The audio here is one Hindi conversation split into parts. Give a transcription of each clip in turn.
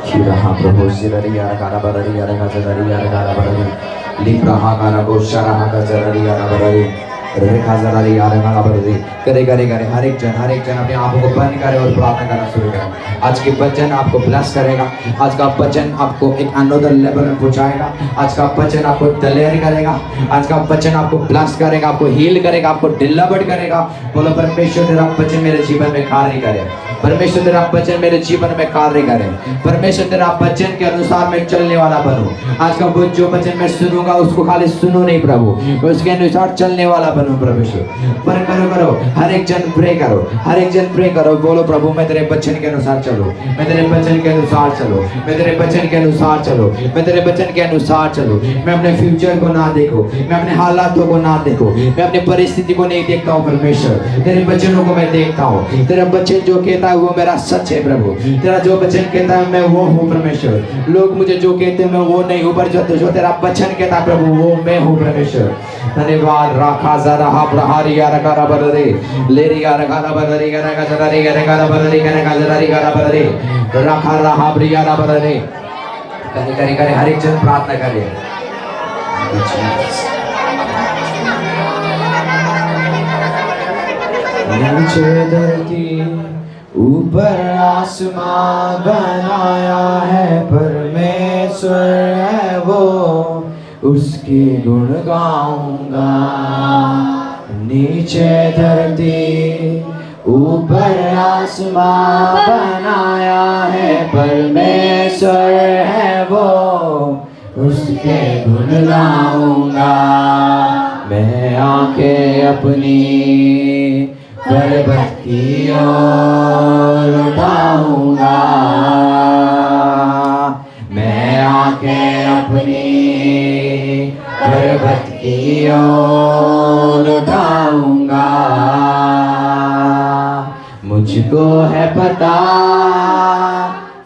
Kiraha Prabhu Zirariya Karabarariya Kazariya Karabarari Libraha Karabo Sharaha Kazariya Karabarari रेखा जरारी यार गाना बरदी करे करे करे हर एक जन अपने आप को बंद करे और प्रार्थना करना शुरू करे। आज के वचन आपको ब्लेस करेगा। आज का वचन आपको एक अनदर लेवल में पहुंचाएगा। आज का वचन आपको तैयार करेगा। आज का वचन आपको ब्लेस करेगा, आपको हील करेगा, आपको डिलीवर करेगा। बोलो परमेश्वर तेरा वचन मेरे जीवन में कार्य करे। परमेश्वर तेरा वचन मेरे जीवन में कार्य करे। परमेश्वर तेरा वचन के अनुसार मैं चलने वाला बनूं। आज का वो जो वचन मैं सुनूंगा उसको खाली सुनो नहीं प्रभु, उसके अनुसार चलने वाला बनूं। परमेश्वर पर करो हर एक जन प्रे करो, हर एक जन प्रे करो। बोलो प्रभु मैं तेरे वचन के अनुसार चलो, मैं तेरे वचन के अनुसार चलो, मैं तेरे वचन के अनुसार चलो, मैं तेरे वचन के अनुसार चलो। मैं अपने फ्यूचर को ना देखो, मैं अपने हालातों को ना देखो, मैं अपनी परिस्थिति को नहीं देखता हूँ। परमेश्वर तेरे वचनों को मैं देखता हूँ। तेरा वचन जो कहता है वो मेरा सच है प्रभु। तेरा जो वचन कहता है मैं वो हूँ परमेश्वर। लोग मुझे जो कहते हैं मैं वो नहीं हूँ, पर जो तेरा वचन कहता है प्रभु वो मैं हूँ परमेश्वर। धन्यवाद। राखा जरा प्रहारी यार गारा बरदे लेरी यार गारा बरदे गारा गजरारी गारा गारा बरदे गारा गजरारी गारा बरदे राखा रहा प्रियारा बरदे। करे करे करे हर एक जन प्रार्थना करे। नीचे धरती ऊपर आसमां बनाया है परमेश्वर है वो, उसके गुण गाऊंगा। नीचे धरती ऊपर आसमां बनाया है परमेश्वर है वो, उसके गुण गाऊंगा। मैं आंखें अपनी पर्वत की ओर उठाऊंगा। मैं आंखें अपनी पर्वत की ओर उठाऊंगा। मुझको है पता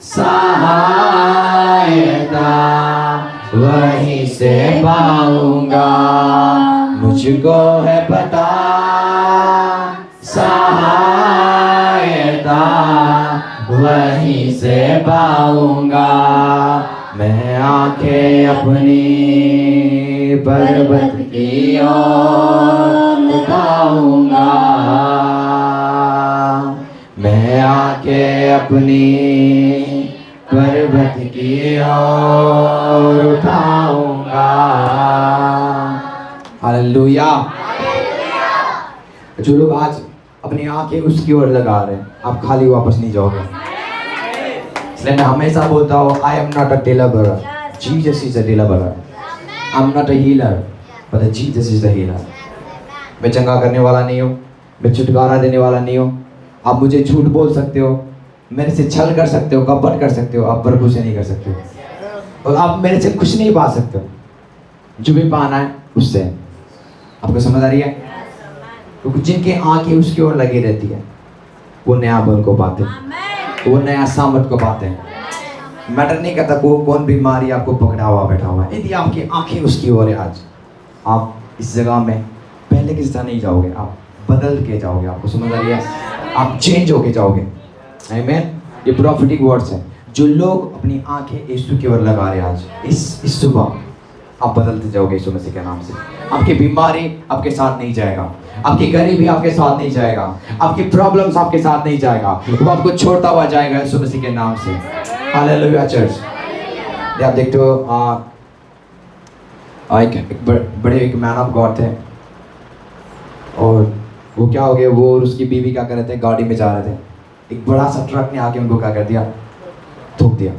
सहायता वहीं से पाऊंगा। मुझको है पता सहायता वहीं से पाऊंगा। मैं आंखें अपनी पर्वत की ओर उठाऊंगा। मैं आंखें अपनी पर्वत की ओर उठाऊंगा। हालेलुया। जो लोग आज अपनी आंखें उसकी ओर लगा रहे हैं, आप खाली वापस नहीं जाओगे। इसलिए मैं हमेशा बोलता हूँ I am not a deliverer, Jesus is a deliverer. I am not a healer but Jesus is the healer. मैं चंगा करने वाला नहीं हूँ, मैं छुटकारा देने वाला नहीं हूँ। आप मुझे झूठ बोल सकते हो, मेरे से छल कर सकते हो, कपट कर सकते हो, आप प्रभु से नहीं कर सकते हो। और आप मेरे से कुछ नहीं पा सकते हो। जो भी पाना है उससे। आपको समझ आ रही है? क्योंकि जिनकी आंखें उसकी ओर लगी रहती है वो नया बल को पाते हैं, वो नया सामर्थ को पाते हैं। मैटर नहीं करता कौन बीमारी आपको पकड़ा हुआ बैठा हुआ है, यदि आपकी आंखें उसकी ओर है आज, आप इस जगह में पहले की तरह नहीं जाओगे, आप बदल के जाओगे। आपको समझ आ रही है? आप चेंज होके जाओगे। आमीन। ये प्रॉफिटिक वर्ड्स हैं। जो लोग अपनी आंखें यीशु की ओर लगा रहे हैं आज इस सुबह, आप बदलते जाओगे यीशु मसीह के नाम से। आपकी बीमारी आपके साथ नहीं जाएगा, आपकी गरीबी आपके साथ नहीं जाएगा, आपकी प्रॉब्लम्स आपके साथ नहीं जाएगा, वो आपको छोड़ता हुआ जाएगा यीशु मसीह के नाम से। Hallelujah church. आप देखते हो एक बड़े एक मैन ऑफ गॉड थे, और वो क्या हो गया, वो और उसकी बीवी क्या कर रहे थे, गाड़ी में जा रहे थे। एक बड़ा सा ट्रक ने आके उनको क्या कर दिया, ठोक दिया।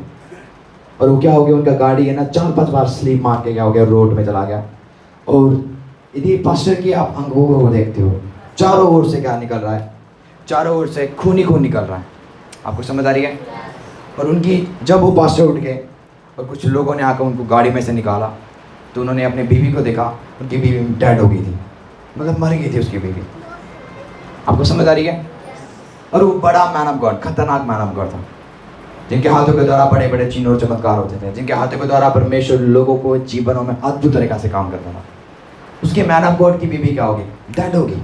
और वो क्या हो गया, उनका गाड़ी है ना 4-5 बार स्लिप मार के क्या हो गया, रोड में चला गया। और यदि पास्टर की आप अंगों को देखते हो, चारों ओर से क्या निकल रहा है, चारों ओर से खून ही खून निकल रहा है। आपको समझ आ रही है? और उनकी जब वो पास्टर उठ गए और कुछ लोगों ने आकर उनको गाड़ी में से निकाला, तो उन्होंने अपनी बीवी को देखा, उनकी बीवी डेड हो गई थी, मतलब मर गई थी उसकी बीवी। आपको समझ आ रही है? और वो बड़ा मैन ऑफ गॉड, खतरनाक मैन ऑफ गॉड था, जिनके हाथों के द्वारा बड़े बड़े चिन्ह और चमत्कार होते थे, जिनके हाथों के द्वारा परमेश्वर लोगों को जीवनों में अद्भुत तरीका से काम करता था। उसके मैन ऑफ गॉड की बीवी क्या होगी, डेड होगी,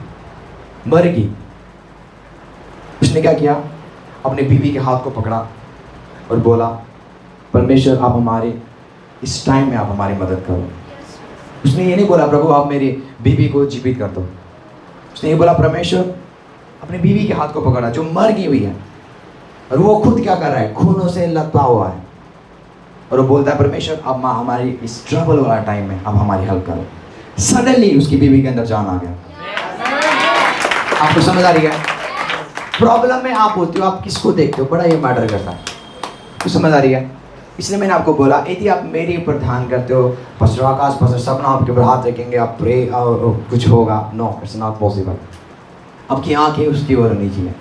मर गई। उसने क्या किया, अपने बीवी के हाथ को पकड़ा और बोला, परमेश्वर आप हमारे इस टाइम में आप हमारी मदद करो। उसने ये नहीं बोला प्रभु आप मेरी बीवी को जीवित कर दो। उसने ये बोला परमेश्वर अपनी बीवी के हाथ को पकड़ा जो मर गई हुई है, और वो खुद क्या कर रहा है, खूनों से लथपथ हुआ है, और वो बोलता है परमेश्वर अब माँ हमारी इस ट्रबल वाला टाइम में अब हमारी हेल्प करो। सडनली उसकी बीवी के अंदर जान आ गया। आपको समझ आ रही है? प्रॉब्लम में आप होते हो, आप किसको देखते हो, बड़ा ये मैटर करता है। तो समझ आ रही है? इसलिए मैंने आपको बोला यदि आप मेरे ऊपर ध्यान करते हो, पास्टर आकाश पास्टर सपना आपके ऊपर हाथ रखेंगे, आप प्रे और कुछ होगा, नो इट्स नॉट पॉसिबल। आपकी आंखें उसकी ओर होनी चाहिए।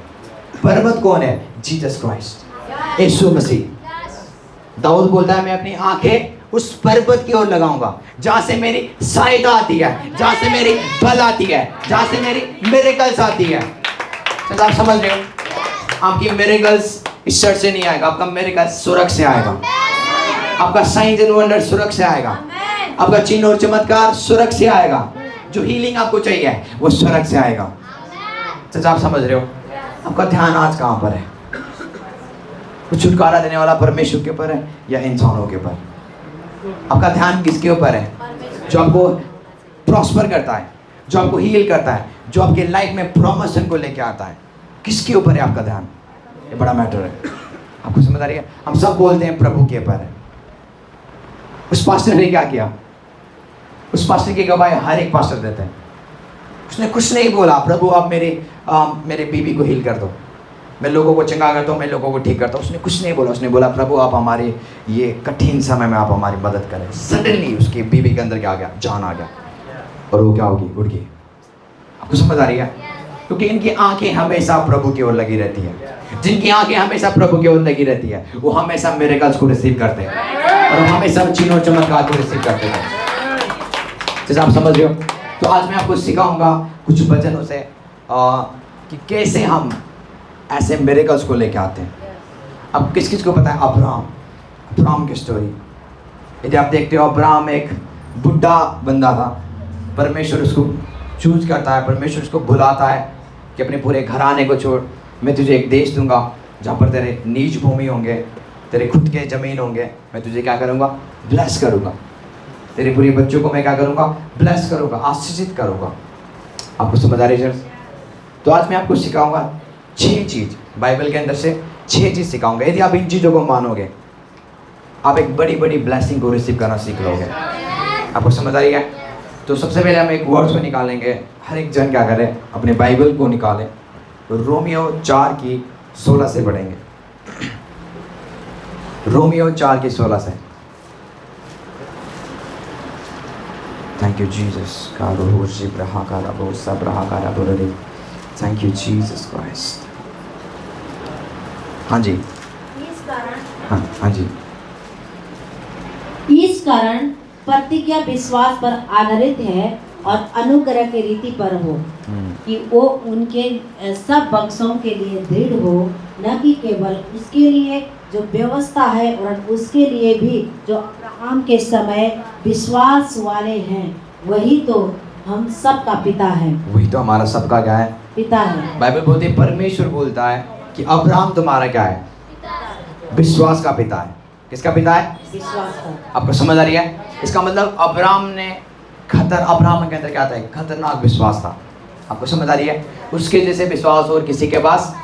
पर्वत कौन है? जीसस क्राइस्ट, यीशु मसीह। दाऊद बोलता है मैं अपनी आंखें उस पर्वत की ओर लगाऊंगा जहां से मेरी सहायता आती है, जहां से मेरी बल आती है, जहां से मेरी मिरेकल्स आती है। चलो आप समझ रहे हो? आपकी मिरेकल्स इस चर्च से नहीं आएगा, आपका मिरेकल स्वर्ग से आएगा। आपका साइंस एंड वंडर स्वर्ग से आएगा। आपका चिन्ह और चमत्कार स्वर्ग से आएगा। जो हीलिंग आपको चाहिए वो स्वर्ग से आएगा। चलो आप समझ रहे हो? आपका ध्यान आज कहाँ पर है? वो छुटकारा देने वाला परमेश्वर के ऊपर है या इंसानों के ऊपर? आपका ध्यान किसके ऊपर है? जो आपको प्रॉस्पर करता है, जो आपको हील करता है, जो आपके लाइफ में प्रमोशन को लेके आता है, किसके ऊपर है आपका ध्यान? ये बड़ा मैटर है। आपको समझ आ रही है? हम सब बोलते हैं प्रभु के ऊपर है। उस पास्टर ने क्या किया? उस पास्टर की गवाही हर एक पास्टर देते हैं। उसने कुछ नहीं बोला प्रभु आप मेरे बीवी को हील कर दो, मैं लोगों को चंगा करता हूँ, मैं लोगों को ठीक करता हूँ। उसने कुछ नहीं बोला। उसने बोला प्रभु आप हमारे ये कठिन समय में आप हमारी मदद करें। सडनली उसकी बीवी के अंदर क्या आ गया? जान आ गया, और वो क्या होगी? उड़ गई। आपको समझ आ रही है? क्योंकि इनकी आंखें हमेशा प्रभु की ओर लगी रहती है। जिनकी आंखें हमेशा प्रभु की ओर लगी रहती है वो हमेशा मिरेकल्स को रिसीव करते हैं, और हमेशा चिन्ह और चमत्कार को रिसीव करते हैं। जैसे आप समझ रहे हो? तो आज मैं आपको सिखाऊंगा कुछ वचनों से कि कैसे हम ऐसे मिरेकल्स को लेके आते हैं। अब किस किस को पता है अब्राहम की स्टोरी? यदि आप देखते हो अब्राहम एक बुढ़ा बंदा था। परमेश्वर उसको चूज करता है, परमेश्वर उसको बुलाता है कि अपने पूरे घराने को छोड़, मैं तुझे एक देश दूंगा जहाँ पर तेरे नीच भूमि होंगे, तेरे खुद के ज़मीन होंगे, मैं तुझे क्या करूँगा? ब्लेस करूँगा। तेरे पूरे बच्चों को मैं क्या करूँगा? ब्लेस करूँगा, आशीषित करूँगा। आपको समझ आ रही है? तो आज मैं आपको सिखाऊंगा 6 चीज़, बाइबल के अंदर से 6 चीज़ सिखाऊंगा। यदि आप इन चीज़ों को मानोगे आप एक बड़ी बड़ी ब्लेसिंग को रिसीव करना सीख लोगे। आपको समझ आ रही है? तो सबसे पहले हम एक वर्ड को निकालेंगे। हर एक जन क्या करे? अपने बाइबल को निकालें। रोमियो 4:16 से पढ़ेंगे। रोमियो 4:16 से। Thank you Jesus. Thank you Jesus Christ. हाँ जी, हाँ जी। इस कारण प्रतिज्ञा विश्वास पर आधारित है और अनुग्रह की रीति पर हो, कि वो उनके सब वंशों के लिए दृढ़ हो, न कि केवल उसके लिए जो व्यवस्था है और उसके लिए भी जो अब्राहम के समय विश्वास वाले हैं। वही तो हम सब का पिता है। वही तो हमारा सबका क्या है? पिता है। बाइबल बोलती है, परमेश्वर बोलता है कि अब्राहम तुम्हारा क्या है? विश्वास का पिता है। किसका पिता है? विश्वास का। आपको समझ आ रही है? इसका मतलब अब्राहम के अंदर क्या था? खतरनाक विश्वास था। आपको समझ आ रही है? उसके जैसे विश्वास और किसी के पास,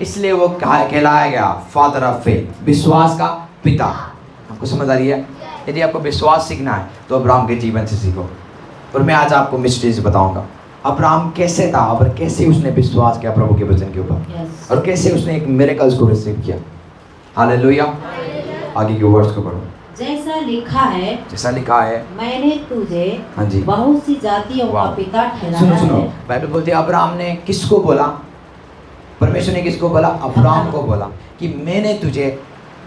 इसलिए वो कहलाया गया फादर ऑफ फेथ, विश्वास का पिता। आपको समझ आ रही है? यदि आपको विश्वास सीखना है तो अब्राहम के जीवन से सीखो। और मैं आज आपको मिस्ट्रीज बताऊंगा अब्राहम कैसे था और कैसे उसने विश्वास किया प्रभु के वचन के ऊपर, और कैसे उसने एक मिरेकल्स को रिसीव किया। हालेलुया। आगे के वर्ड्स को पढ़ो। जैसा लिखा है मैंने तुझे हाँ जी बहुत सी जातियों का पिता ठहराया सुनो है। बाइबल बोलती है अब्राहम ने किसको बोला? परमेश्वर ने किसको बोला? अब्राहम को बोला कि मैंने तुझे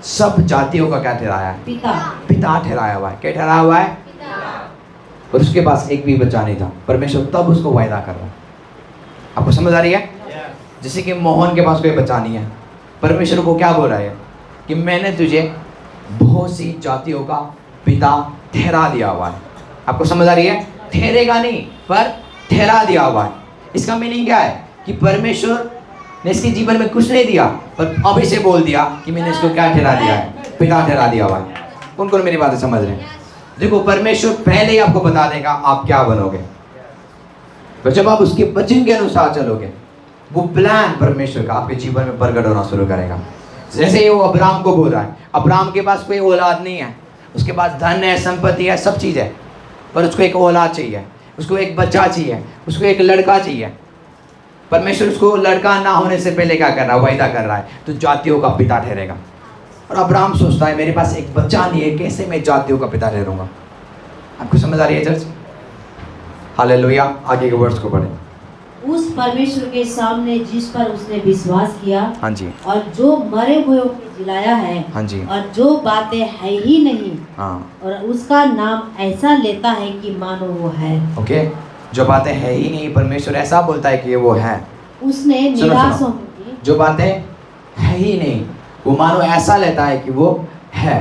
सब जातियों का क्या ठहराया है? पिता ठहराया हुआ है। क्या ठहराया हुआ है? और उसके पास एक भी बच्चा नहीं था। परमेश्वर तब उसको वायदा कर रहा है। आपको समझ आ रही है? जैसे कि मोहन के पास कोई बच्चा नहीं है, परमेश्वर को क्या बोल रहा है कि मैंने तुझे बहुत सी जातियों का पिता ठहरा दिया हुआ है। आपको समझ आ रही है? ठहरेगा नहीं पर ठहरा दिया हुआ है। इसका मीनिंग क्या है कि परमेश्वर ने इसके जीवन में कुछ नहीं दिया पर अब इसे बोल दिया कि मैंने इसको क्या ठहरा दिया है? पिता ठहरा दिया हुआ है। कौन कौन मेरी बातें समझ रहे हैं? देखो, परमेश्वर पहले ही आपको बता देगा आप क्या बनोगे, तो जब आप उसके वचन के अनुसार चलोगे, वो प्लान परमेश्वर का आपके जीवन में प्रकट होना शुरू करेगा। जैसे ये वो अब्राहम को बोल रहा है, अब्राहम के पास कोई औलाद नहीं है, उसके पास धन है, संपत्ति है, सब चीज़ है, पर उसको एक औलाद चाहिए, उसको एक बच्चा चाहिए, उसको एक लड़का चाहिए। परमेश्वर उसको लड़का ना होने से पहले क्या कर रहा है? वायदा कर रहा है, तो जातियों का पिता ठहरेगा। और अब्राहम सोचता है मेरे पास एक बच्चा नहीं है, कैसे मैं जातियों का पिता ठहरूंगा? आपको समझ आ रही है चर्च? हालेलुया। आगे के वर्ड्स को पढ़ें। उस परमेश्वर के सामने जिस पर उसने विश्वास किया, हाँ जी, और जो मरे हुए को जिलाया है, हाँ जी, और जो बातें है ही नहीं, हाँ, और उसका नाम ऐसा लेता है कि मानो वो है। ओके। जो बातें है ही नहीं, परमेश्वर ऐसा बोलता है कि वो है। उसने सुनो, निराश सुनो। होगी, जो बातें है ही नहीं, वो मानो ऐसा लेता है कि वो है।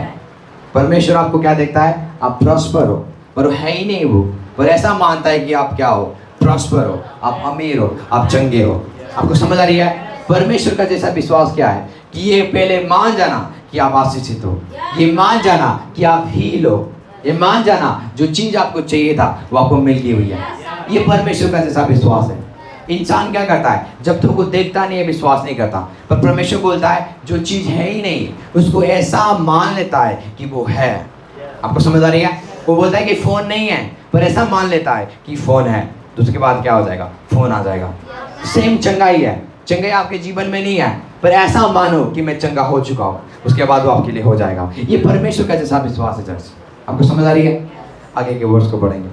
परमेश्वर आपको क्या देखता है? आप प्रॉस्पर हो, पर वो है ही नहीं वो, पर ऐसा मानता है कि आप क्या हो? प्रॉस्पर हो, आप अमीर हो, आप चंगे हो। आपको समझ आ रही है? परमेश्वर का जैसा विश्वास क्या है कि ये पहले मान जाना कि आप आशीषित हो, ये मान जाना कि आप हील हो, ये मान जाना जो चीज़ आपको चाहिए था वो आपको मिल गई हुई है। ये परमेश्वर का जैसा विश्वास है। इंसान क्या करता है? जब तक वो देखता नहीं है, विश्वास नहीं करता, पर परमेश्वर बोलता है जो चीज़ है ही नहीं उसको ऐसा मान लेता है कि वो है। आपको समझ आ रही है? वो बोलता है कि फ़ोन नहीं है, पर ऐसा मान लेता है कि फ़ोन है, तो उसके बाद क्या हो जाएगा? फ़ोन आ जाएगा। सेम चंगाई है, चंगाई आपके जीवन में नहीं है, पर ऐसा मानो कि मैं चंगा हो चुका हूँ, उसके बाद वो आपके लिए हो जाएगा। ये परमेश्वर का जैसा विश्वास है चर्च। आपको समझ आ रही है? आगे के वर्ड्स को पढ़ेंगे,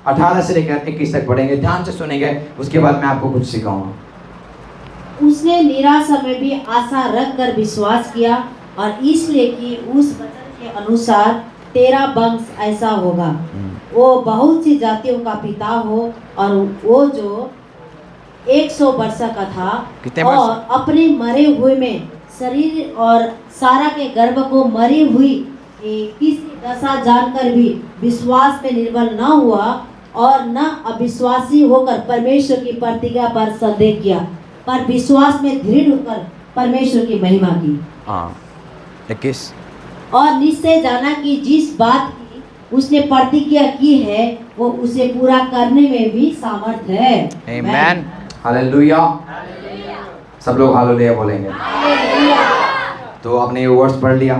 18 से लेकर 21 तक पढ़ेंगे, ध्यान से सुनेंगे, उसके बाद मैं आपको कुछ सिखाऊंगा। उसने निराशा में भी आशा रख कर विश्वास किया, और इसलिए कि उस वचन के अनुसार तेरा वंश ऐसा होगा, वो बहुत सी जातियों का पिता हो। और वो जो 100 वर्ष का था, कितने वर्ष? और अपने मरे हुए में शरीर और सारा के गर्भ को मरी हुई किसी दशा जानकर भी विश्वास में निर्बल न हुआ, और न अविश्वासी होकर परमेश्वर की प्रतिज्ञा पर संदेह किया, पर विश्वास में दृढ़ होकर परमेश्वर की महिमा की। हाँ, 21। और निश्चय जाना कि जिस बात की उसने प्रतिज्ञा की है वो उसे पूरा करने में भी सामर्थ है। आमेन, हालेलुया। सब लोग हालेलुया बोलेंगे। तो आपने ये वर्ड्स पढ़ लिया,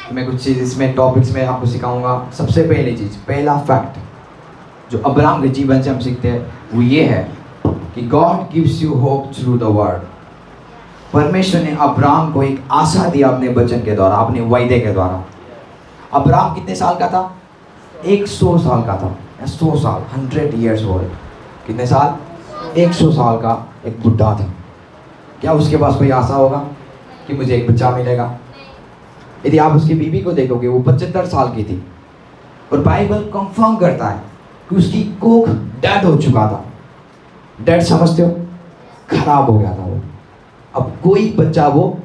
तो मैं कुछ चीज़ इसमें टॉपिक्स में आपको सिखाऊंगा। सबसे पहली चीज़, पहला फैक्ट जो अब्राहम के जीवन से हम सीखते हैं वो ये है कि God gives you hope through the word. परमेश्वर ने अब्राहम को एक आशा दिया अपने वचन के द्वारा, अपने वायदे के द्वारा। अब्राहम कितने साल का था? 100 साल का था। 100 साल, 100 years old। कितने साल? 100 साल का एक बुढ़ा था। क्या उसके पास कोई आशा होगा कि मुझे एक बच्चा मिलेगा? यदि आप उसकी बीवी को देखोगे, वो 75 साल की थी, और बाइबल कंफर्म करता है कि उसकी कोख डेड हो चुका था। डेड समझते हो? खराब हो गया था वो। अब कोई बच्चा वो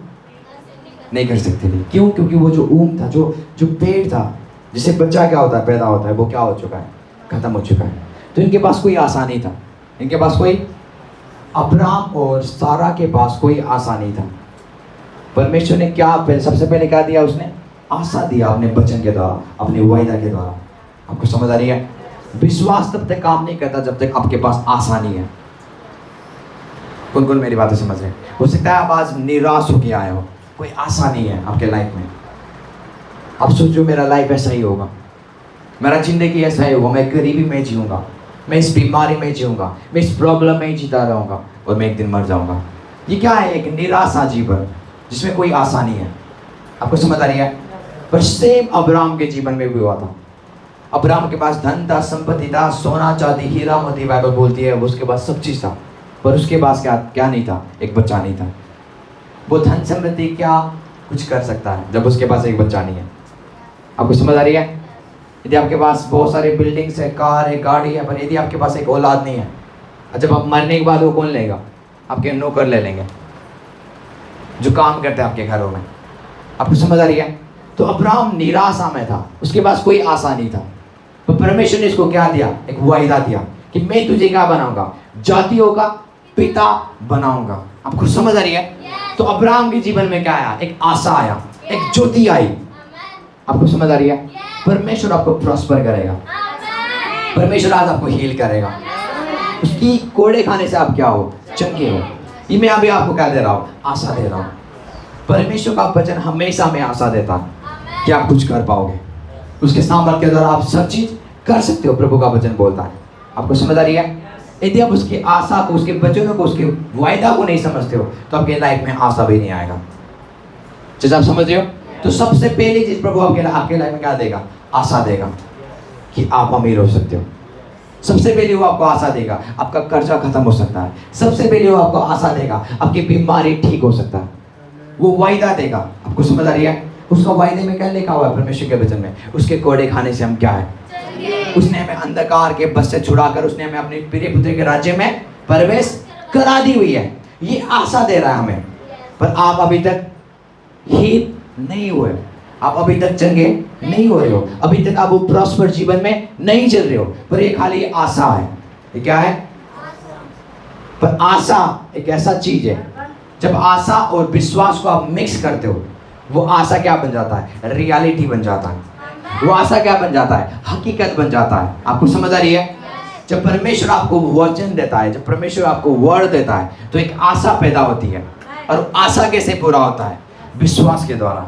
नहीं कर सकते थे। क्यों? क्योंकि वो जो ऊम था, जो पेड़ था जिससे बच्चा क्या होता है, पैदा होता है, वो क्या हो चुका है? खत्म हो चुका है। तो इनके पास कोई आशा नहीं था। इनके पास कोई, अब्राहम और सारा के पास कोई आशा नहीं था। परमेश्वर ने क्या सबसे पहले क्या दिया? उसने आशा दिया अपने वचन के द्वारा, अपने वायदा के द्वारा। आपको समझ आ रही है? विश्वास तब तक काम नहीं करता जब तक आपके पास आशा नहीं है। कौन कौन मेरी बातें समझ रहे हैं? हो सकता है आप आज निराश होकर आए हो, कोई आशा नहीं है आपके लाइफ में। आप सोचो मेरा लाइफ ऐसा ही होगा, मेरा जिंदगी ऐसा ही होगा, मैं गरीबी में जीऊँगा, मैं इस बीमारी में जीऊँगा, मैं इस प्रॉब्लम में ही जीता रहूँगा, और मैं एक दिन मर जाऊँगा। ये क्या है? एक निराशा जीवन जिसमें कोई आशा नहीं है। आपको समझ आ रही है? पर सेम अब्राहम के जीवन में भी हुआ था। अब्राहम के पास धन था, संपत्ति था, सोना चांदी हीरा मोती, बाइबल बोलती है उसके पास सब चीज़ था, पर उसके पास क्या नहीं था? एक बच्चा नहीं था। वो धन समृद्धि क्या कुछ कर सकता है जब उसके पास एक बच्चा नहीं है? आपको समझ आ रही है? यदि आपके पास बहुत सारे बिल्डिंग्स है, कार है, गाड़ी है, पर यदि आपके पास एक औलाद नहीं है, जब आप मरने के बाद वो कौन लेगा? आपके नौकर ले लेंगे जो काम करते हैं आपके घरों में। आपको समझ आ रही है? तो अब्राहम निराशा में था, उसके पास कोई आशा नहीं था। तो परमेश्वर ने इसको क्या दिया? एक वायदा दिया कि मैं तुझे क्या बनाऊंगा? जातियों का पिता बनाऊंगा। आपको समझ आ रही है? तो अब्राहम के जीवन में क्या आया? एक आशा आया, एक ज्योति आई। आपको समझ आ रही है? परमेश्वर आपको प्रॉस्पर करेगा, परमेश्वर आज आपको हील करेगा। उसकी कोड़े खाने से आप क्या हो? चंगे हो। ये मैं अभी आपको क्या दे रहा हूँ? आशा दे रहा हूँ। परमेश्वर का वचन हमेशा में आशा देता है कि आप कुछ कर पाओगे, उसके सामर्थ्य के द्वारा आप सब चीज कर सकते हो। प्रभु का वचन बोलता है। आपको समझ आ रही है? यदि आप उसकी आशा को, उसके वचनों को, उसके वायदा को नहीं समझते हो तो आपके लाइफ में आशा भी नहीं आएगा। जैसे आप समझ रहे हो? तो सबसे पहली चीज प्रभु आपके लाइफ में क्या देगा? आशा देगा कि आप अमीर हो सकते हो। सबसे पहले वो आपको आशा देगा आपका कर्जा खत्म हो सकता है। सबसे पहले वो आपको आशा देगा आपकी बीमारी ठीक हो सकता है। वो वायदा देगा। आपको समझ आ रही है? उसका वायदे में क्या लिखा हुआ है परमेश्वर के वचन में? उसके कोड़े खाने से हम क्या है? उसने हमें अंधकार के बस से छुड़ाकर उसने हमें अपने प्रिय पुत्र के राज्य में प्रवेश करा दी हुई है। ये आशा दे रहा है हमें। पर आप अभी तक हील नहीं हुए, आप अभी तक चंगे नहीं हो रहे हो, अभी तक आप वो प्रॉस्पर जीवन में नहीं चल रहे हो। पर ये खाली आशा है। ये क्या है? पर आशा एक ऐसा चीज है, जब आशा और विश्वास को आप मिक्स करते हो, वो आशा क्या बन जाता है? रियलिटी बन जाता है। वो आशा क्या बन जाता है? हकीकत बन जाता है। आपको समझ आ रही है? जब परमेश्वर आपको वचन देता है, जब परमेश्वर आपको वर्ड देता है, तो एक आशा पैदा होती है। और आशा कैसे पूरा होता है? विश्वास के द्वारा।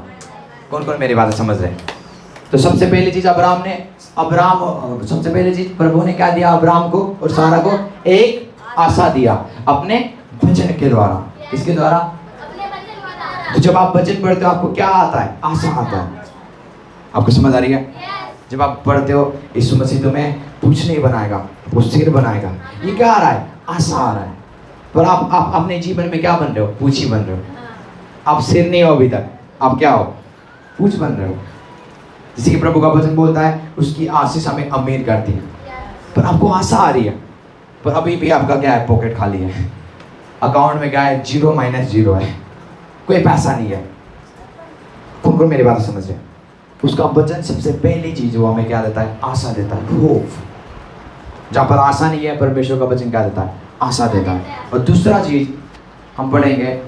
कौन कौन मेरी बातें समझ रहे हैं? तो सबसे पहली चीज सबसे पहली चीज प्रभु ने क्या दिया? अब्राहम को और सारा को एक आशा दिया अपने वचन के द्वारा। किसके द्वारा? तो जब आप वचन पढ़ते हो आपको क्या आता है? आशा आता है। आपको समझ आ रही है? जब आप पढ़ते हो यीशु मसीह तुम्हें पूछ नहीं बनाएगा, वो सिर बनाएगा। ये क्या आ रहा है? आशा आ रहा है। पर आप अपने जीवन में क्या बन रहे हो? पूछ ही बन रहे हो। आप सिर नहीं हो अभी तक, आप क्या हो? पूछ बन रहे हो। जिसे कि प्रभु का वचन बोलता है उसकी आशीष हमें अमीर करती है। पर आपको आशा आ रही है, पर अभी भी आपका क्या है? पॉकेट खाली है। अकाउंट में क्या है? 0-0 है, कोई पैसा नहीं है। कौन कौन मेरी बात समझ रहे हैं? उसका वचन सबसे पहली चीज वो हमें क्या देता है? आशा देता है। होप। जहाँ पर आशा नहीं है, परमेश्वर का वचन क्या देता है? आशा देता है। और दूसरा चीज हम पढ़ेंगे,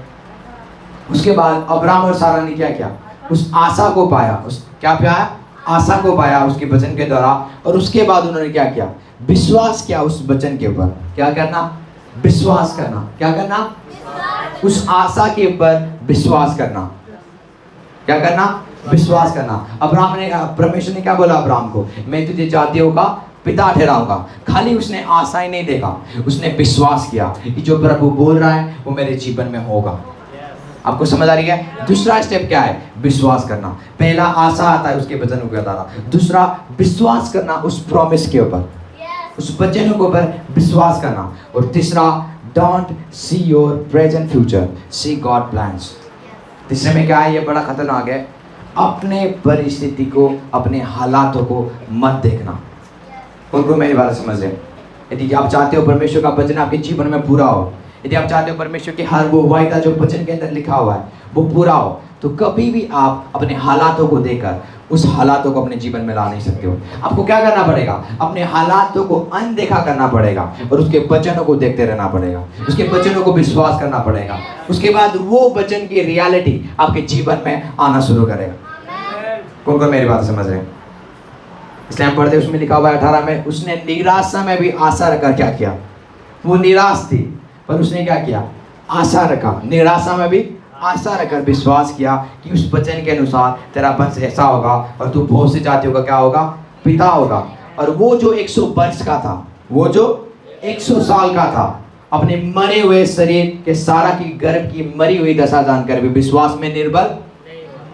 उसके बाद अब्राहम और सारा ने क्या किया? उस आशा को पाया। उस क्या पाया? आशा को पाया उसके वचन के द्वारा। और उसके बाद उन्होंने क्या किया? विश्वास किया उस वचन के ऊपर। क्या करना? विश्वास करना। क्या करना? उस आशा के ऊपर विश्वास करना। क्या करना? विश्वास करना। अब्राहम ने, परमेश्वर ने क्या बोला अब्राहम को? मैं तुझे जातियों का पिता ठहराऊंगा। खाली उसने आशा ही नहीं देखा, उसने विश्वास किया कि जो प्रभु बोल रहा है वो मेरे जीवन में होगा। आपको समझ आ रही है? दूसरा स्टेप क्या है? विश्वास करना। पहला आशा आता है उसके वचन के द्वारा, दूसरा विश्वास करना उस प्रॉमिस के ऊपर, उस वचन के ऊपर विश्वास करना। और तीसरा, don't see your present future, see God plans. तीसरे में क्या है? ये बड़ा खतरनाक है। अपने परिस्थिति को, अपने हालातों को मत देखना। कौन कौन मेरी बात समझ रहे हैं? यदि आप चाहते हो परमेश्वर का वचन आपके जीवन में पूरा हो, यदि आप चाहते हो परमेश्वर की हर वो वायदा जो वचन के अंदर लिखा हुआ है वो पूरा हो, तो कभी भी आप अपने हालातों को देखकर उस हालातों को अपने जीवन में ला नहीं सकते हो। आपको क्या करना पड़ेगा? अपने हालातों को अनदेखा करना पड़ेगा और उसके वचनों को देखते रहना पड़ेगा, उसके वचनों को विश्वास करना पड़ेगा। उसके बाद वो वचन की रियलिटी आपके जीवन में आना शुरू करेगा। कौन कौन मेरी बात समझ रहे हैं? इसलिए हम पढ़ते उसमें लिखा हुआ है 18 में, उसने निराशा में भी आशा रखा। क्या किया? वो निराश थी पर उसने क्या किया? आशा रखा। निराशा में भी आशा रखकर विश्वास किया कि उस वचन के अनुसार तेरा वंश ऐसा होगा और तू बहुत सी जातियों का क्या होगा? पिता होगा। और वो जो 100 वर्ष का था, वो जो 100 साल का था, अपने मरे हुए शरीर के सारा की गर्भ की मरी हुई दशा जानकर भी विश्वास में निर्बल।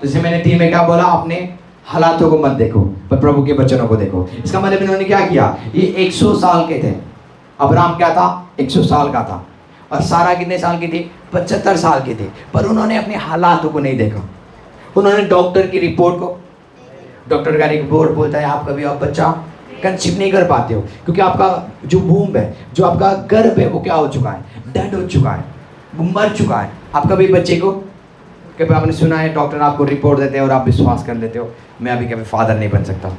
जैसे मैंने 3 में क्या बोला? अपने हालातों को मत देखो पर प्रभु के वचनों को देखो। इसका मतलब इन्होंने क्या किया? ये 100 साल के थे। अब्राहम क्या था? 100 साल का था। और सारा कितने साल की थी? 75 साल की थी। पर उन्होंने अपने हालातों को नहीं देखा। उन्होंने डॉक्टर की रिपोर्ट को, डॉक्टर का रिपोर्ट बोलता है आप कभी आप बच्चा कंसीव नहीं कर पाते हो क्योंकि आपका जो वूम्ब है, जो आपका गर्भ है वो क्या हो चुका है? डेड हो चुका है, वो मर चुका है। आप कभी बच्चे को, कभी आपने सुना है डॉक्टर आपको रिपोर्ट देते हैं और आप विश्वास कर लेते हो मैं अभी कभी फादर नहीं बन सकता।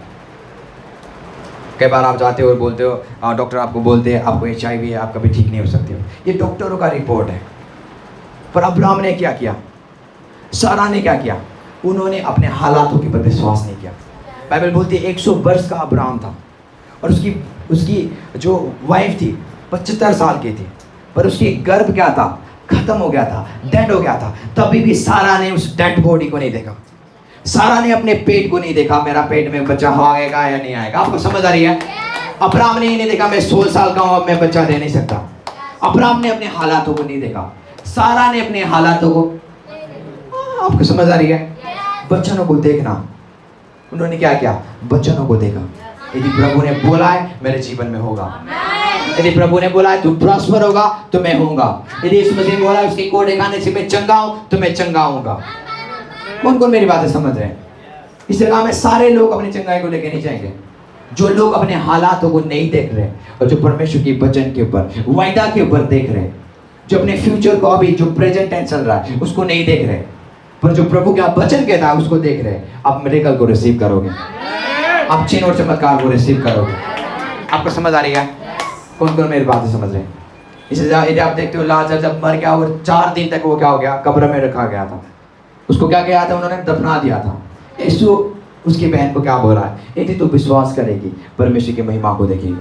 कई बार आप जाते हो और बोलते हो, डॉक्टर आपको बोलते हैं आपको HIV है, आप कभी ठीक नहीं हो सकते हो। ये डॉक्टरों का रिपोर्ट है। पर अब्राहम ने क्या किया? सारा ने क्या किया? उन्होंने अपने हालातों के ऊपर विश्वास नहीं किया। बाइबल बोलती है 100 वर्ष का अब्राहम था और उसकी उसकी जो वाइफ थी 75 साल की थी, पर उसकी गर्भ क्या था, खत्म हो गया था, डेड हो गया था। तभी भी सारा ने उस डेड बॉडी को नहीं देखा, सारा ने अपने पेट को नहीं देखा, मेरा पेट में बच्चा आएगा या नहीं आएगा। आपको समझ आ रही है? अब्राहम ने ये नहीं देखा मैं 16 साल का हूँ, अब मैं बच्चा दे नहीं सकता। अब्राहम ने अपने हालातों को नहीं देखा, सारा ने अपने हालातों को, आपको समझ आ रही है? वचनों को देखना, उन्होंने क्या किया? वचनों को देखा। यदि प्रभु ने बोला है मेरे जीवन में होगा, यदि प्रभु ने बोला है तू प्रॉस्पर होगा तो मैं होऊंगा, यदि यीशु मसीह ने बोला है उसके कोड़े खाने से मैं चंगा हूं तो मैं चंगा होऊंगा। कौन कौन मेरी बातें समझ रहे हैं? इस जगह में सारे लोग अपनी चंगाई को लेके नहीं जाएंगे। जो लोग अपने हालातों को नहीं देख रहे और जो परमेश्वर की वचन के ऊपर, वायदा के ऊपर देख रहे, जो अपने फ्यूचर को, अभी जो प्रेजेंट टेंस चल रहा है उसको नहीं देख रहे, पर जो प्रभु का वचन कहता है उसको देख रहे, आप मिरेकल को रिसीव करोगे, आप चिन्ह और चमत्कार को रिसीव करोगे। आपको समझ आ रही है? कौन कौन मेरी बातें समझ रहे हैं? इसे यदि आप देखते हो लाजर जब मर गया और 4 दिन तक वो क्या हो गया, कब्र में रखा गया था, उसको क्या किया था? उन्होंने दफना दिया था। यीशु उसकी बहन को क्या बोल रहा है? यदि तू विश्वास करेगी परमेश्वर की महिमा को देखेगी।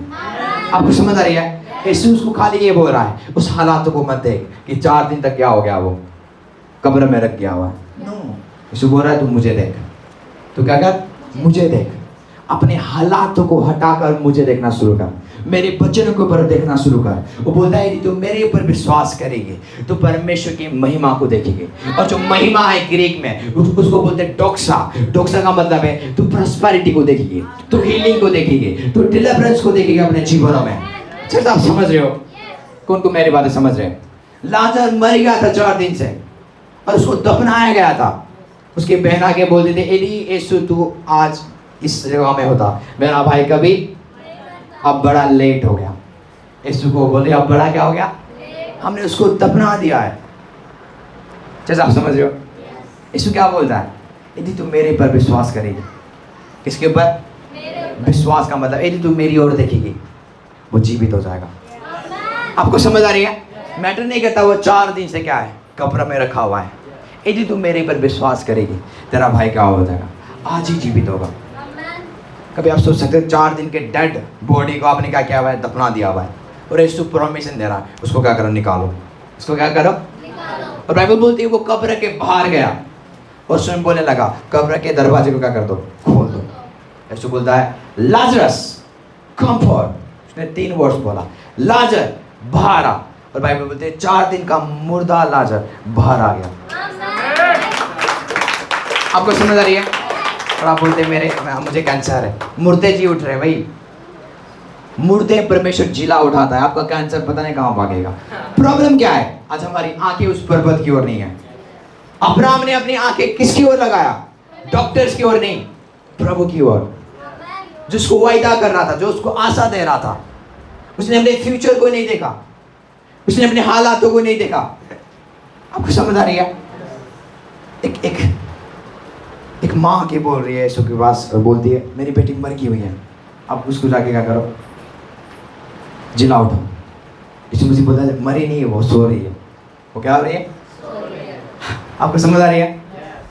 आपको समझ आ रही है? यीशु उसको खाली ये बोल रहा है उस हालातों को मत देख कि 4 दिन तक क्या हो गया, वो कब्र में रख गया हुआ है। नो, यीशु बोल रहा है तू मुझे देख, तू क्या कर? मुझे देख। अपने हालातों को हटाकर मुझे देखना शुरू कर, मेरे वचनों के ऊपर देखना शुरू कर। वो बोलता है यदि तू मेरे ऊपर विश्वास करेगी तो परमेश्वर की महिमा को देखेगी। और जो महिमा है ग्रीक में उसको बोलते हैं डोक्सा। डोक्सा का मतलब है तू प्रॉस्पेरिटी को देखेगी, तू हीलिंग को देखेगी, तू डिलीवरेंस को देखेगी अपने जीवनों में। चल आप समझ रहे हो? कौन को मेरी बातें समझ रहे हैं? लाजर मर गया था 4 दिन से और उसको दफनाया गया था। उसके बहन आके बोलते थे यदि यीशु तू आज इस जगह में होता मेरा भाई कभी, अब बड़ा लेट हो गया। यीशु को बोले अब बड़ा क्या हो गया, हमने उसको दफना दिया है। जैसे आप समझ रहे हो? यीशु क्या बोलता है? यदि तू मेरे पर विश्वास करेगी, किसके ऊपर? विश्वास का मतलब यदि तू मेरी ओर देखेगी वो जीवित हो जाएगा। आपको समझ आ रही है? मैटर नहीं करता वो 4 दिन से क्या है, कब्र में रखा हुआ है। यदि तू मेरे पर विश्वास करेगी तेरा भाई क्या हो जाएगा, आज ही जीवित होगा। कभी आप सोच सकते हो 4 दिन के डेड बॉडी को आपने क्या किया हुआ है, दफना दिया हुआ है, और यीशु परमिशन दे रहा है उसको क्या करो, निकालो, उसको क्या करो, निकालो। और बाइबल बोलती है वो कब्र के बाहर गया और स्वयं बोलने लगा कब्र के दरवाजे को क्या कर दो, खोल दो। यीशु बोलता है लाजरस कम फॉर, उसने 3 वर्ड्स बोला, लाजर बाहर आ। और बाइबल बोलते है 4 दिन का मुर्दा लाजर बाहर आ गया। आपको समझ आ रही है? और आप बोलते हैं मुझे कैंसर है, मुर्दे जी उठ रहे भाई, मुर्दे परमेश्वर जिला उठाता है, आपका कैंसर पता नहीं कहाँ भागेगा। प्रॉब्लम क्या है? आज हमारी आंखें उस पर्वत की ओर नहीं है। अब्राहम ने अपनी आंखें किसकी ओर लगाया? डॉक्टर्स की ओर नहीं, प्रभु की ओर, जिसको वायदा कर रहा था, जो उसको आशा दे रहा था। उसने अपने फ्यूचर को नहीं देखा, उसने अपने हालातों को नहीं देखा। आपको समझ आ रही है? एक माँ की बोल रही है यीशु के पास, बोलती है मेरी बेटी मर गई हुई है, अब उसको जाके क्या करो, जिला उठाओ। यीशु मुझे बोलता है मरी नहीं है, वो सो रही है। वो क्या हो रही है? आपको समझ आ रही है?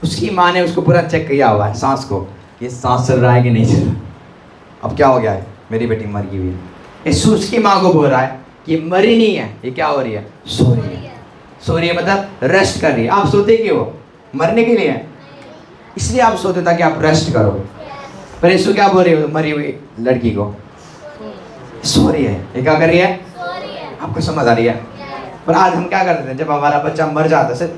उसकी माँ ने उसको पूरा चेक किया हुआ है सांस को, ये सांस चल रहा है कि नहीं चल रहा। अब क्या हो गया है, मेरी बेटी मर गई हुई है। यीशु उसकी माँ को बोल रहा है कि मरी नहीं है, ये क्या हो रही है, सो रही है। सो रही है मतलब रेस्ट कर रही है। आप सोते क्यों? मरने के लिए, इसलिए आप सोते ताकि आप रेस्ट करो। पर यीशु क्या बोल रही है मरी हुई लड़की को, सो रही है, ये क्या कर रही है? आपको समझ आ रही है? पर आज हम क्या करते हैं, जब हमारा बच्चा मर जाता है,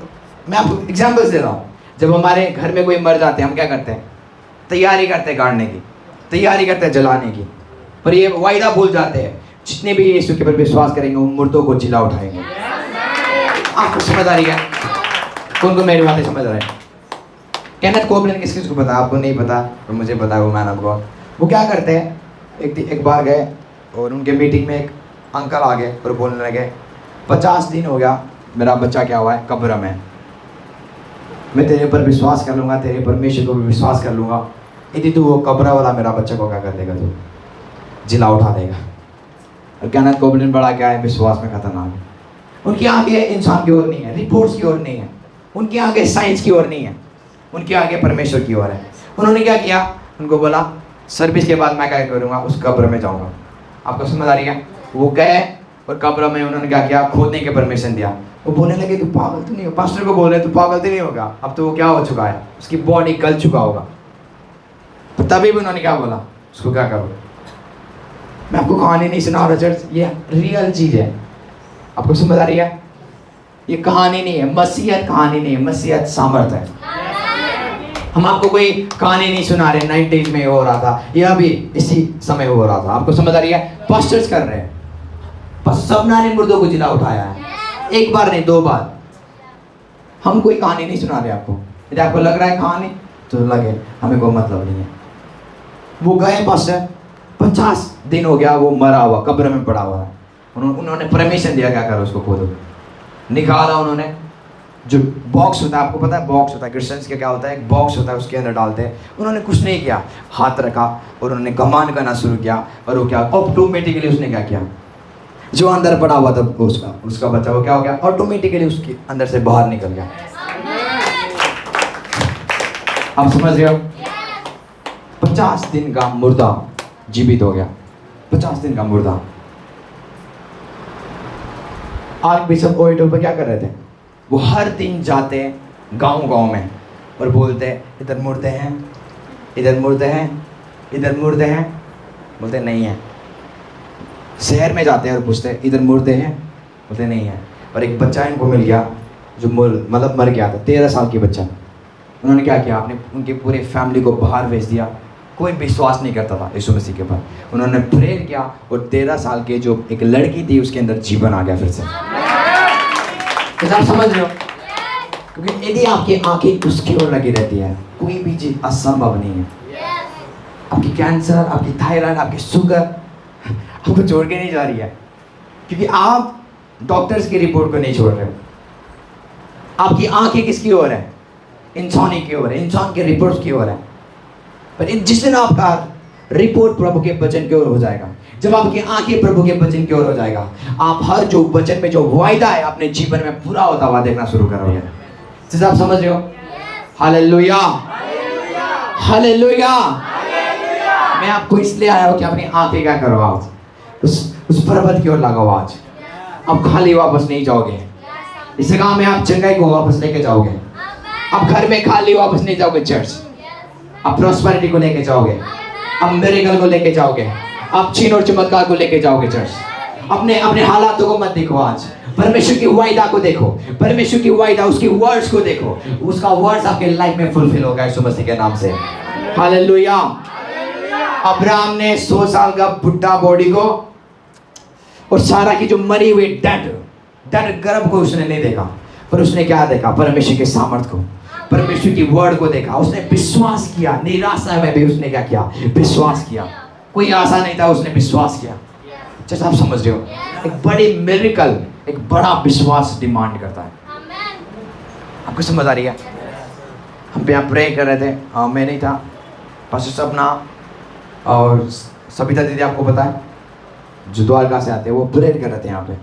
मैं आपको एग्जाम्पल्स दे रहा हूँ, जब हमारे घर में कोई मर जाते हैं हम क्या करते हैं, तैयारी करते हैं गाड़ने की, तैयारी करते हैं जलाने की। पर ये वायदा भूल जाते हैं जितने भी यीशु के पर विश्वास करेंगे वो मुर्दों को जिला उठाएंगे। आपको समझ आ रही है? कौन को मेरी बातें समझ रहे हैं? केनेथ कोपलैंड किस किस को पता? आपको नहीं पता तो मुझे पता है, वो मैन ऑफ गॉड। वो क्या करते हैं, एक बार गए और उनके मीटिंग में एक अंकल आ गए और बोलने लगे 50 दिन हो गया मेरा बच्चा क्या हुआ है, कब्र में, मैं तेरे पर विश्वास कर लूँगा, तेरे परमेश्वर को भी विश्वास कर लूँगा, यदि तू वो कब्र वाला मेरा बच्चा को क्या कर देगा, तू जिला उठा देगा। और केनेथ कोपलैंड बड़ा क्या है, विश्वास में खतरनाक है। उनकी आंखें इंसान की ओर नहीं है, रिपोर्ट्स की ओर नहीं है, उनकी आंखें साइंस की ओर नहीं है, उनके आगे परमेश्वर की ओर है। उन्होंने क्या किया, उनको बोला सर्विस के बाद मैं क्या करूँगा, उस कब्र में जाऊँगा। आपको समझ आ रही है? वो गए और कब्र में उन्होंने क्या किया, खोदने के परमिशन दिया। वो बोलने लगे तू पागल तो नहीं हो, पास्टर को बोल रहे तू पागल तो नहीं होगा। अब तो वो क्या हो चुका है, उसकी बॉडी गल चुका होगा। तो तभी भी उन्होंने क्या बोला, उसको क्या करो। मैं आपको कहानी नहीं सुना रहा चर्च, ये रियल चीज़ है। आपको समझ आ रही है? ये कहानी नहीं है, मसीहत कहानी नहीं है, मसीहत सामर्थ है। हम आपको कोई कहानी नहीं सुना रहे 90s में हो रहा था, यह भी इसी समय हो रहा था। आपको समझ आ रही है? पास्टर्स कर रहे हैं, बस सबना ने मुर्दों को जिला उठाया है, एक बार नहीं 2 बार। हम कोई कहानी नहीं सुना रहे आपको। यदि आपको लग रहा है कहानी तो लगे, हमें कोई मतलब नहीं है। वो गए पास्टर, 50 दिन हो गया वो मरा हुआ कब्र में पड़ा हुआ है। उन्होंने परमिशन दिया क्या करो उसको खोदो। निकाला उन्होंने, जो बॉक्स होता है, आपको पता है बॉक्स होता है क्रिश्चियंस के क्या होता है, एक बॉक्स होता है, उसके अंदर डालते हैं। उन्होंने कुछ नहीं किया, हाथ रखा और उन्होंने कमान करना शुरू किया। और वो क्या ऑटोमेटिकली उसने क्या किया, जो अंदर पड़ा हुआ था उसका बच्चा, वो क्या हो गया, ऑटोमेटिकली उसके अंदर से बाहर निकल गया। आप समझ रहे हो? 50 दिन का मुर्दा जीवित हो गया, 50 दिन का मुर्दा। आर्कबिशप ओएटो पे क्या कर रहे थे, वो हर दिन जाते गांव में और बोलते इधर मुर्दे हैं, इधर मुर्दे हैं, इधर मुर्दे हैं। बोलते नहीं है। शहर में जाते हैं और पूछते इधर मुर्दे हैं, बोलते नहीं है। और एक बच्चा इनको मिल गया जो मतलब मर गया था, 13 साल की बच्चा। उन्होंने क्या किया, आपने उनके पूरे फैमिली को बाहर भेज दिया। कोई विश्वास नहीं करता था यीशु मसीह के ऊपर। उन्होंने प्रेयर किया और 13 साल के जो एक लड़की थी उसके अंदर जीवन आ गया फिर से। क्या आप समझ रहे हो? क्योंकि यदि आपकी आंखें उसकी ओर लगी रहती है, कोई भी चीज़ असंभव नहीं है। आपकी कैंसर, आपकी थायराइड, आपकी शुगर आपको छोड़ के नहीं जा रही है, क्योंकि आप डॉक्टर्स की रिपोर्ट को नहीं छोड़ रहे हो। आपकी आंखें किसकी ओर है? इंसानी की ओर है, इंसान के रिपोर्ट की ओर है। पर जिस दिन आपका रिपोर्ट प्रभु के वचन की ओर हो जाएगा, जब आपकी आंखें प्रभु के वचन की ओर हो जाएगा, आप हर जो वचन में जो वायदा है अपने जीवन में पूरा होता हुआ देखना शुरू करोगे। जिसे आप समझ रहे हो? Hallelujah, hallelujah. मैं आपको इसलिए आया हूं कि अपनी आंखें क्या करो, आज उस पर्वत की ओर लगाओ। आज अब खाली वापस नहीं जाओगे। इस जगह में आप चंगाई को वापस लेके जाओगे। अब घर में खाली वापस नहीं जाओगे चर्च, अब प्रॉस्पेरिटी को लेके जाओगे, अब मिरेकल को लेके जाओगे, अब चिन्ह और चमत्कार को लेके जाओगे चर्च। अपने हालातों को मत देखो, आज परमेश्वर की वायदा को देखो, परमेश्वर की वायदा, उसकी वर्ड्स को देखो। उसका वर्ड्स आपके लाइफ में फुलफिल होगा यीशु मसीह के नाम से। हालेलुया। अब्राहम ने 100 साल का बुढ़ा बॉडी को और सारा की जो मरी हुई डेड गर्भ को उसने नहीं देखा, पर उसने क्या देखा? परमेश्वर के सामर्थ को, परमेश्वर की वर्ड को देखा। उसने विश्वास किया, निराशा में भी उसने क्या किया? विश्वास किया। कोई आशा नहीं था, उसने विश्वास किया। जैसा आप समझ रहे हो, एक बड़ी मिरेकल, एक बड़ा विश्वास डिमांड करता है। आपको समझ आ रही है? हम यहाँ प्रे कर रहे थे, मैं नहीं था, पास्टर सपना और सविता दीदी आपको पता है जो द्वारका से आते हैं, वो प्रेयर कर रहे थे यहाँ पे।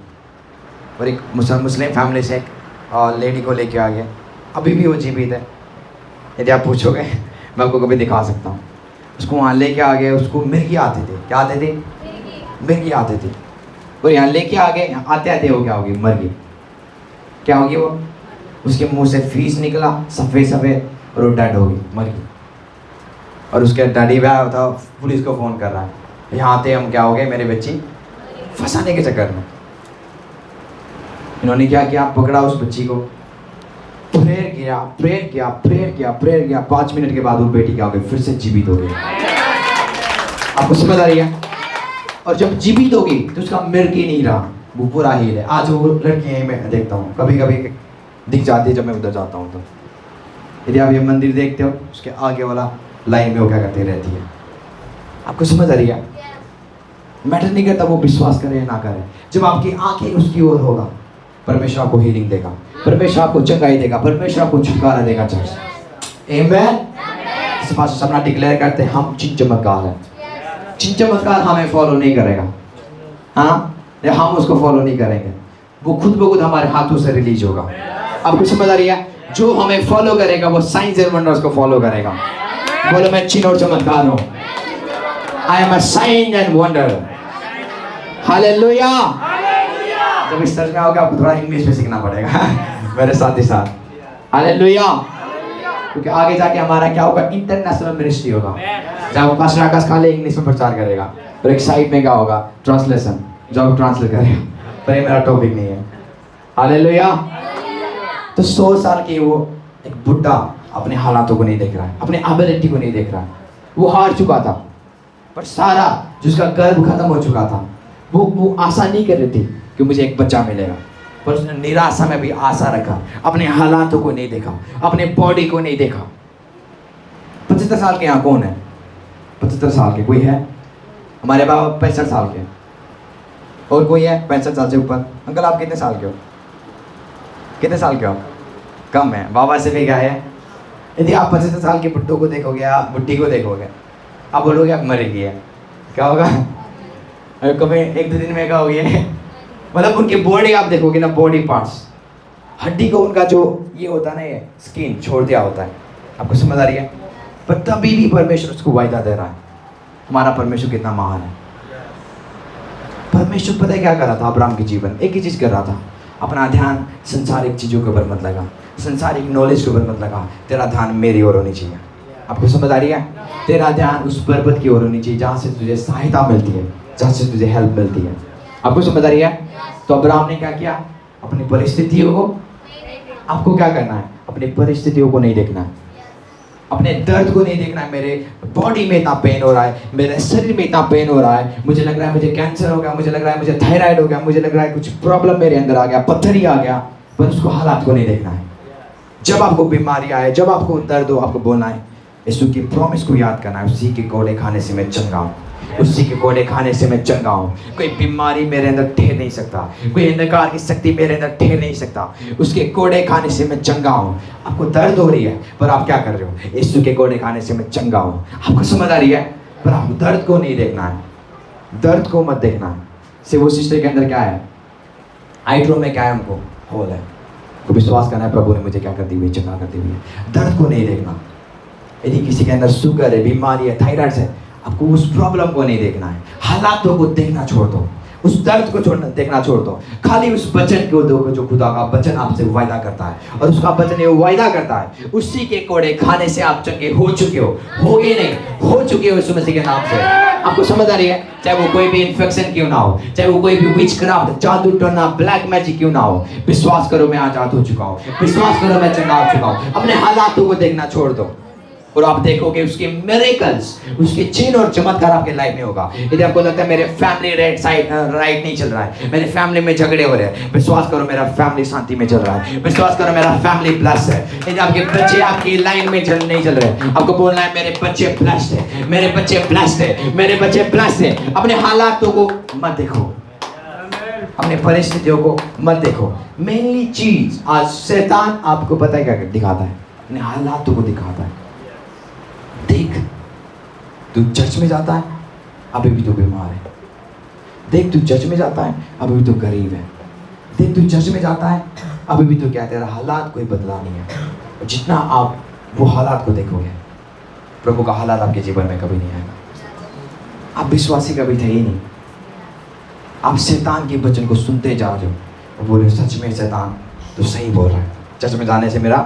और एक मुस्लिम फैमिली से एक लेडी को लेके आ गए, अभी भी वो जीवित है। यदि आप पूछोगे मैं आपको कभी दिखा सकता हूँ। उसको वहाँ लेके आ गए, उसको मिर्गी आती थी। क्या आती थी? मिर्गी आती थी। और यहाँ लेके आ गए, आते आते वो क्या होगी? मर गई। क्या होगी? वो उसके मुंह से फीस निकला सफ़ेद सफ़ेद और वो डेड हो गई, मर गई। और उसके डैडी भी आया होता, पुलिस को फ़ोन कर रहा है, यहाँ आते हम क्या हो गए, मेरे बच्ची फंसाने के चक्कर में। इन्होंने क्या किया? पकड़ा उस बच्ची को, प्रेयर किया, प्रेयर किया, प्रेयर किया, प्रेयर किया। 5 मिनट के बाद वो बेटी क्या हो गई? फिर से जीवित हो गई। आपको समझ आ रही है? और जब जीवित होगी तो उसका मिर्गी नहीं रहा, वो पूरा हील है। आज वो लड़कियाँ मैं देखता हूँ, कभी कभी दिख जाती है जब मैं उधर जाता हूँ। तो यदि आप ये मंदिर देखते हो, उसके आगे वाला लाइन में वो क्या करती रहती है। आपको समझ आ रही है? मैटर नहीं करता वो विश्वास करे या ना करे, जब आपकी आंखें उसकी ओर होगा, परमेश्वर आपको हीलिंग देगा, परमेश्वर आपको चंगाई देगा, परमेश्वर आपको छुटकारा देगा चर्च। आमेन। इस बात से अपना डिक्लेयर करते हैं, हम चिन्ह चमत्कार है। चिन्ह चमत्कार हमें फॉलो नहीं करेगा, हाँ, हम उसको फॉलो नहीं करेंगे, वो खुद ब खुद हमारे हाथों से रिलीज होगा। आपको समझ आ रही है? जो हमें फॉलो करेगा वो साइंस एंड वंडर्स को फॉलो करेगा। बोलो मैं चिन्ह और चमत्कार हूँ। I am a sign and wonder. Hallelujah. जब इस तरह में आओगे आपको थोड़ा इंग्लिश में सीखना पड़ेगा मेरे साथ ही साथ। हालेलुया। क्योंकि आगे जाके हमारा क्या होगा, इंटरनेशनल मिनिस्ट्री होगा। जब पास्टर आकाश खाली इंग्लिश में प्रचार करेगा और एक साइड में क्या होगा, ट्रांसलेशन, जो आप ट्रांसलेट करेगा। पर ये मेरा टॉपिक नहीं है। हालेलुया। तो 100 साल की वो एक बुड्ढा अपने हालातों को नहीं देख रहा है, अपने एबिलिटी को नहीं देख रहा है। वो हार चुका था, पर सारा जिसका गर्व खत्म हो चुका था, वो आशा नहीं कर रही थी कि मुझे एक बच्चा मिलेगा, पर उसने निराशा में भी आशा रखा। अपने हालातों को नहीं देखा, अपने बॉडी को नहीं देखा। 75 साल के यहाँ कौन है? 75 साल के कोई है? हमारे बाबा 65 साल के। और कोई है 65 साल से ऊपर? अंकल आप कितने साल के हो? कितने साल के हो? कम है। बाबा से भी क्या है, यदि आप 75 साल के बुड्ढों को देखोगे या बुड्ढी को देखोगे, आप बोलोगे आप मरेगी है, क्या होगा? कभी 1-2 दिन में क्या हो गया, मतलब उनकी बॉडी आप देखोगे ना, बॉडी पार्ट्स, हड्डी को उनका जो ये होता है ना, ये स्किन छोड़ दिया होता है। आपको समझ आ रही है? पर तभी भी परमेश्वर उसको वायदा दे रहा है। हमारा परमेश्वर कितना महान है। परमेश्वर पता है क्या कर रहा था अब्राहम के जीवन? एक ही चीज़ कर रहा था, अपना ध्यान संसारिक चीज़ों के ऊपर मत लगा, संसारिक नॉलेज के ऊपर मत लगा। तेरा ध्यान मेरी ओर होनी चाहिए। आपको समझ आ रही है? तेरा ध्यान उस पर्वत की ओर होनी चाहिए जहाँ से तुझे सहायता मिलती है, जहाँ से तुझे हेल्प मिलती है। आपको समझ आ रही है? तो अब्राहम ने क्या किया? अपनी परिस्थितियों को, आपको क्या करना है? अपनी परिस्थितियों को नहीं देखना है, अपने दर्द को नहीं देखना है। मेरे बॉडी में इतना पेन हो रहा है, मेरे शरीर में इतना पेन हो रहा है, मुझे लग रहा है मुझे कैंसर हो गया, मुझे लग रहा है मुझे थायराइड हो गया, मुझे लग रहा है कुछ प्रॉब्लम मेरे अंदर आ गया, पत्थर आ गया। पर उसको हालात को नहीं देखना है। जब आपको बीमारी आए, जब आपको दर्द हो, आपको बोलना है यीशु की प्रॉमिस को याद करना है, उसी के कोड़े खाने से मैं चंगा हूँ, उसी के कोड़े खाने से मैं चंगा हूँ। कोई बीमारी मेरे अंदर ठहर नहीं सकता, कोई अंधकार की शक्ति मेरे अंदर ठहर नहीं सकता। उसके कोड़े खाने से मैं चंगा हूँ। आपको दर्द हो रही है, पर आप क्या कर रहे हो? यीशु के कोड़े खाने से मैं चंगा हूँ। आपको समझ आ रही है? पर आपको दर्द को नहीं देखना है, दर्द को मत देखना है। से वो सिस्टर के अंदर क्या है? आइट्रो में क्या है? उनको होल है। को विश्वास करना है प्रभु ने मुझे क्या कर दी हुई, चंगा कर दी हुई है। दर्द को नहीं देखना। यदि किसी के अंदर शुगर है, बीमारी है, थायराइड है, आपको उस प्रॉब्लम को नहीं देखना है, हालातों को देखना छोड़ दो, उस दर्द को देखना छोड़ दो। खाली उस वचन को देखो जो खुदा का वचन आपसे वायदा करता है। और उसका वचन ये वायदा करता है, उसी के कोड़े खाने से आप चंगे हो चुके हो गए नहीं, हो चुके हो यीशु मसीह के नाम से। आपको समझ आ रही है? चाहे वो कोई भी इन्फेक्शन क्यों ना हो, चाहे वो कोई भी विचक्राफ्ट, जादू टोना, ब्लैक मैजिक क्यों ना हो, विश्वास करो मैं आजाद हो चुका हूँ, विश्वास करो मैं चंगा हो चुका हूँ। अपने हालातों को देखना छोड़ दो और आप देखोगे उसके मिरेकल्स, उसके चिन्ह और चमत्कार आपके लाइफ में होगा। यदि आपको लगता है मेरे फैमिली राइट नहीं चल रहा है, मेरे फैमिली में झगड़े हो रहे हैं, विश्वास करो मेरा फैमिली शांति में चल रहा है, विश्वास करो मेरा फैमिली ब्लेस्ड है। यदि आपके बच्चे आपकी लाइन में नहीं चल रहे, आपको बोलना है मेरे बच्चे ब्लेस्ड है, मेरे बच्चे ब्लेस्ड है, मेरे बच्चे ब्लेस्ड है। अपने हालातों को मत देखो, अपने परिस्थितियों को मत देखो। मेनली चीज आज शैतान आपको पता है क्या दिखाता है? अपने हालातों को दिखाता है। देख तू चर्च में जाता है, अभी भी तू बीमार है। देख तू चर्च में जाता है, अभी भी तू गरीब है। देख तू चर्च में जाता है, अभी भी तू क्या, तेरा हालात कोई बदला नहीं है। जितना आप वो हालात को देखोगे, प्रभु का हालात आपके जीवन में कभी नहीं आएगा। आप विश्वासी कभी थे ही नहीं। आप शैतान के वचन को सुनते जा रहे हो और बोले सच में शैतान तो सही बोल रहा है, चर्च में जाने से मेरा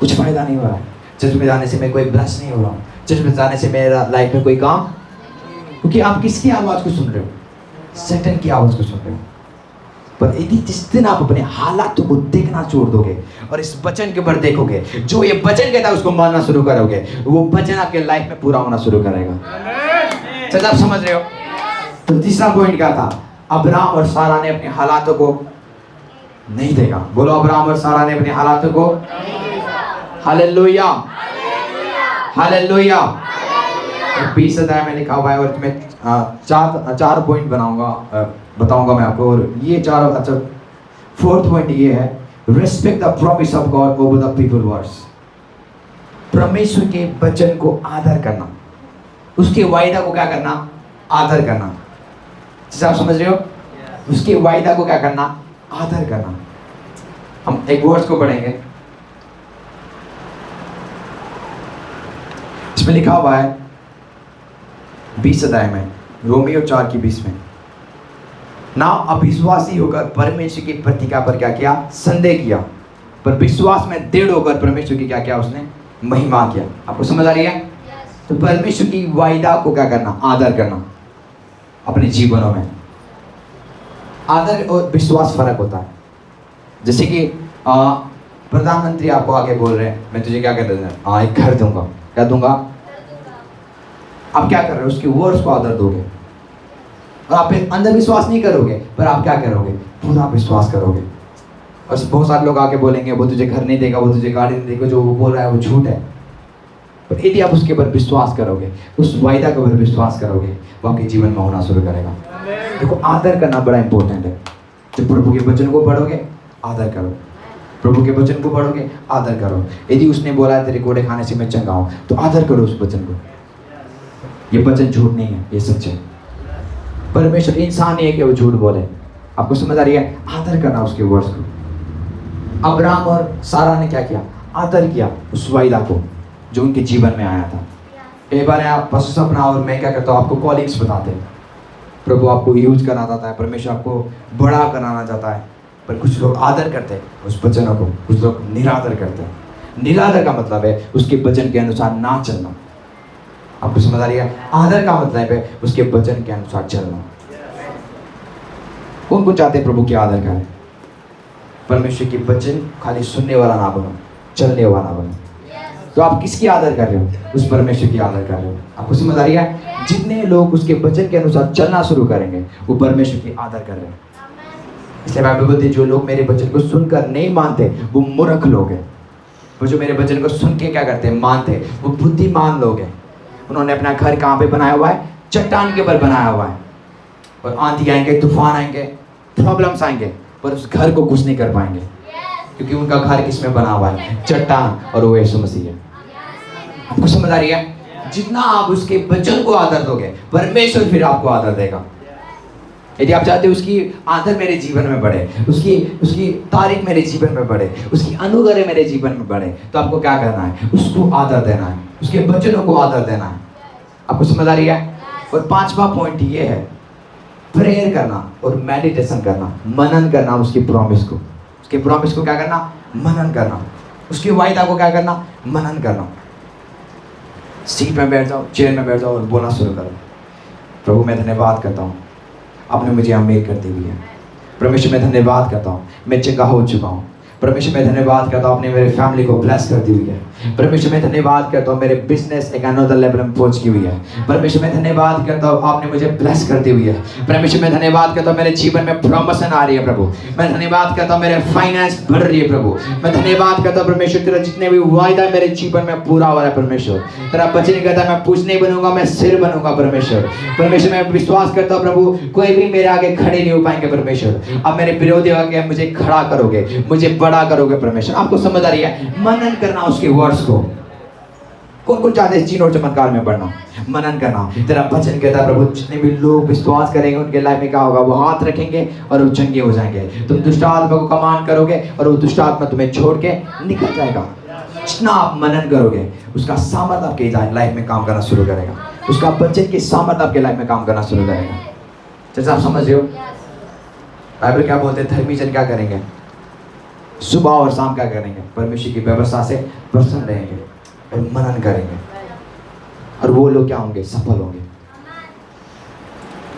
कुछ फायदा नहीं हो रहा है, चर्च में जाने से मैं कोई ब्लेस नहीं हो रहा हूँ, चर्च में जाने से मेरा लाइफ में कोई काम। क्योंकि आप किसकी आवाज़ को सुन रहे हो? शैतान की आवाज़ को सुन रहे हो। पर यदि जिस दिन आप अपने हालातों को देखना छोड़ दोगे और इस वचन के ऊपर देखोगे, जो ये वचन कहता है उसको मानना शुरू करोगे, वो वचन आपके लाइफ में पूरा होना शुरू करेगा। सच आप समझ रहे हो? तो तीसरा पॉइंट क्या था? अब्राहम और सारा ने अपने हालातों को नहीं देखा। बोलो अब्राहम और सारा ने अपने हालातों को। Hallelujah, hallelujah. 20 अध्याय में लिखा हुआ है और मैं चार पॉइंट बताऊंगा मैं आपको। और ये फोर्थ पॉइंट ये है, respect the promise of God over the people words. परमेश्वर के वचन को आदर करना, उसके वायदा को क्या करना? आदर करना। आप समझ रहे हो? उसके वायदा को क्या करना? आदर करना। हम एक वर्ड्स को पढ़ेंगे, उसमें लिखा हुआ है 20 अध्याय में, रोमियो 4:20 में, ना अविश्वासी होकर परमेश्वर की प्रतिज्ञा पर क्या किया, संदेह किया, पर विश्वास में दृढ़ होकर परमेश्वर की क्या किया, उसने महिमा किया। आपको समझ आ रही है? तो परमेश्वर की वायदा को क्या करना, आदर करना अपने जीवनों में। आदर और विश्वास फर्क होता है। जैसे कि प्रधानमंत्री आपको आके बोल रहे हैं, मैं तुझे क्या कर रहा हूँ, हाँ एक घर दूंगा, क्या दूंगा, आप क्या कर रहे हो, उसके वर्ड्स को आदर दोगे, और आप अंदर विश्वास नहीं करोगे, पर आप क्या करोगे, पूरा विश्वास करोगे। और बहुत सारे लोग आके बोलेंगे वो तुझे घर नहीं देगा, वो तुझे गाड़ी नहीं देगा, जो वो बोल रहा है वो झूठ है। पर यदि आप उसके ऊपर विश्वास करोगे, उस वायदा के ऊपर विश्वास करोगे, वो आपके जीवन में होना शुरू करेगा। देखो, आदर करना बड़ा इंपॉर्टेंट है। जब प्रभु के वचन को पढ़ोगे, आदर करो, प्रभु के वचन को पढ़ोगे, आदर करो। यदि उसने बोला है तेरे कोड़े खाने से मैं चंगा हूं, तो आदर करो उस वचन को। ये वचन झूठ नहीं है, ये सच है। परमेश्वर इंसान नहीं है कि वो झूठ बोले। आपको समझ आ रही है? आदर करना उसके वर्ड्स को। अब्राहम और सारा ने क्या किया, आदर किया उस वायदा को जो उनके जीवन में आया था। एक बार आप पशु सपना और मैं क्या करता हूँ, आपको कॉलिंग्स बताते हैं, प्रभु आपको यूज करना चाहता है, परमेश्वर आपको बड़ा कराना चाहता है, पर कुछ लोग आदर करते हैं उस वचनों को, कुछ लोग निरादर करते हैं। निरादर का मतलब है उसके वचन के अनुसार ना चलना। आपको समझ आ रही है? आदर का मतलब है उसके वचन के अनुसार चलना। कौन कौन चाहते हैं प्रभु की आदर करें? परमेश्वर के वचन खाली सुनने वाला ना बनो, चलने वाला बनो। तो आप किसकी आदर कर रहे हो? उस परमेश्वर की आदर कर रहे हो। आपको समझ आ रही है? जितने लोग उसके वचन के अनुसार चलना शुरू करेंगे, वो परमेश्वर की आदर कर रहे हैं। इसलिए बाइबल बोलती है जो लोग मेरे वचन को सुनकर नहीं मानते वो मूर्ख लोग हैं। वो जो मेरे वचन को सुन के क्या करते हैं, मानते, वो बुद्धिमान लोग हैं। उन्होंने अपना घर कहाँ पे बनाया हुआ है? चट्टान के ऊपर बनाया हुआ है। और आंधी आएंगे, तूफान आएंगे, प्रॉब्लम्स आएंगे, पर उस घर को कुछ नहीं कर पाएंगे, क्योंकि उनका घर किसमें बना हुआ है? चट्टान, और वो यीशु मसीह है। आपको समझ आ रही है? जितना आप उसके वचन को आदर दोगे, परमेश्वर फिर आपको आदर देगा। यदि आप चाहते हो उसकी आदर मेरे जीवन में बढ़े, उसकी तारीफ मेरे जीवन में बढ़े, उसकी अनुग्रह मेरे जीवन में बढ़े, तो आपको क्या करना है? उसको आदर देना है, उसके वचनों को आदर देना है। आपको समझ आ रही है? और 5वां पॉइंट ये है, प्रेयर करना और मेडिटेशन करना, मनन करना उसकी प्रॉमिस को। उसके प्रॉमिस को क्या करना? मनन करना। उसकी वायदा को क्या करना? मनन करना। सीट में बैठ जाओ, चेयर में बैठ जाओ और बोलना शुरू करो, प्रभु मैं धन्यवाद करता हूँ आपने मुझे अमीर कर दी हुई है। परमेश्वर मैं धन्यवाद करता हूँ मैं चंगा हो चुका हूँ। परमेश्वर मैं धन्यवाद करता हूँ आपने मेरे फैमिली को ब्लेस कर दी हुई है। परमेश्वर मैं धन्यवाद करता हूँ मेरे बिजनेस एक अनदर लेवल में पहुँच की हुई है। परमेश्वर मैं धन्यवाद करता हूँ आपने मुझे ब्लेस कर दी हुई है। परमेश्वर मैं धन्यवाद करता हूँ मेरे जीवन में प्रमोशन आ रही है प्रभु। मैं धन्यवाद करता हूँ मेरे फाइनेंस बढ़ रही है प्रभु। मैं धन्यवाद करता हूँ परमेश्वर तेरा जितने भी वायदा मेरे जीवन में पूरा हो रहा है परमेश्वर। तेरा वचन कहता है मैं पूछ नहीं बनूंगा, मैं सिर बनूंगा परमेश्वर। परमेश्वर मैं विश्वास करता हूँ प्रभु कोई भी मेरे आगे खड़े नहीं हो पाएंगे परमेश्वर। अब मेरे विरोधी आगे मुझे खड़ा करोगे, मुझे बड़ा करोगे परमेश्वर। आपको समझ आ रही है? मनन करना उसके वर्ड्स को। कौन कौन चाहते हैं चिन्ह और चमत्कार में बढ़ना? मनन करना। तेरा वचन कहता है प्रभु जितने भी लोग विश्वास करेंगे उनके लाइफ में क्या होगा? वो हाथ रखेंगे और वो चंगे हो जाएंगे। तुम दुष्ट आत्मा को कमांड करोगे और वो दुष्ट आत्मा तुम्हें छोड़ के निकल जाएगा। जितना आप मनन करोगे उसका सामर्थ्य आपके लाइफ में काम करना शुरू करेगा। उसका वचन की सामर्थ्य आपके लाइफ में काम करना शुरू करेगा। जैसे आप समझ रहे हो बाइबल क्या बोलते हैं? धर्मी जन क्या करेंगे? सुबह और शाम क्या करेंगे? परमेश्वर की व्यवस्था से प्रसन्न रहेंगे और मनन करेंगे, और वो लोग क्या होंगे? सफल होंगे।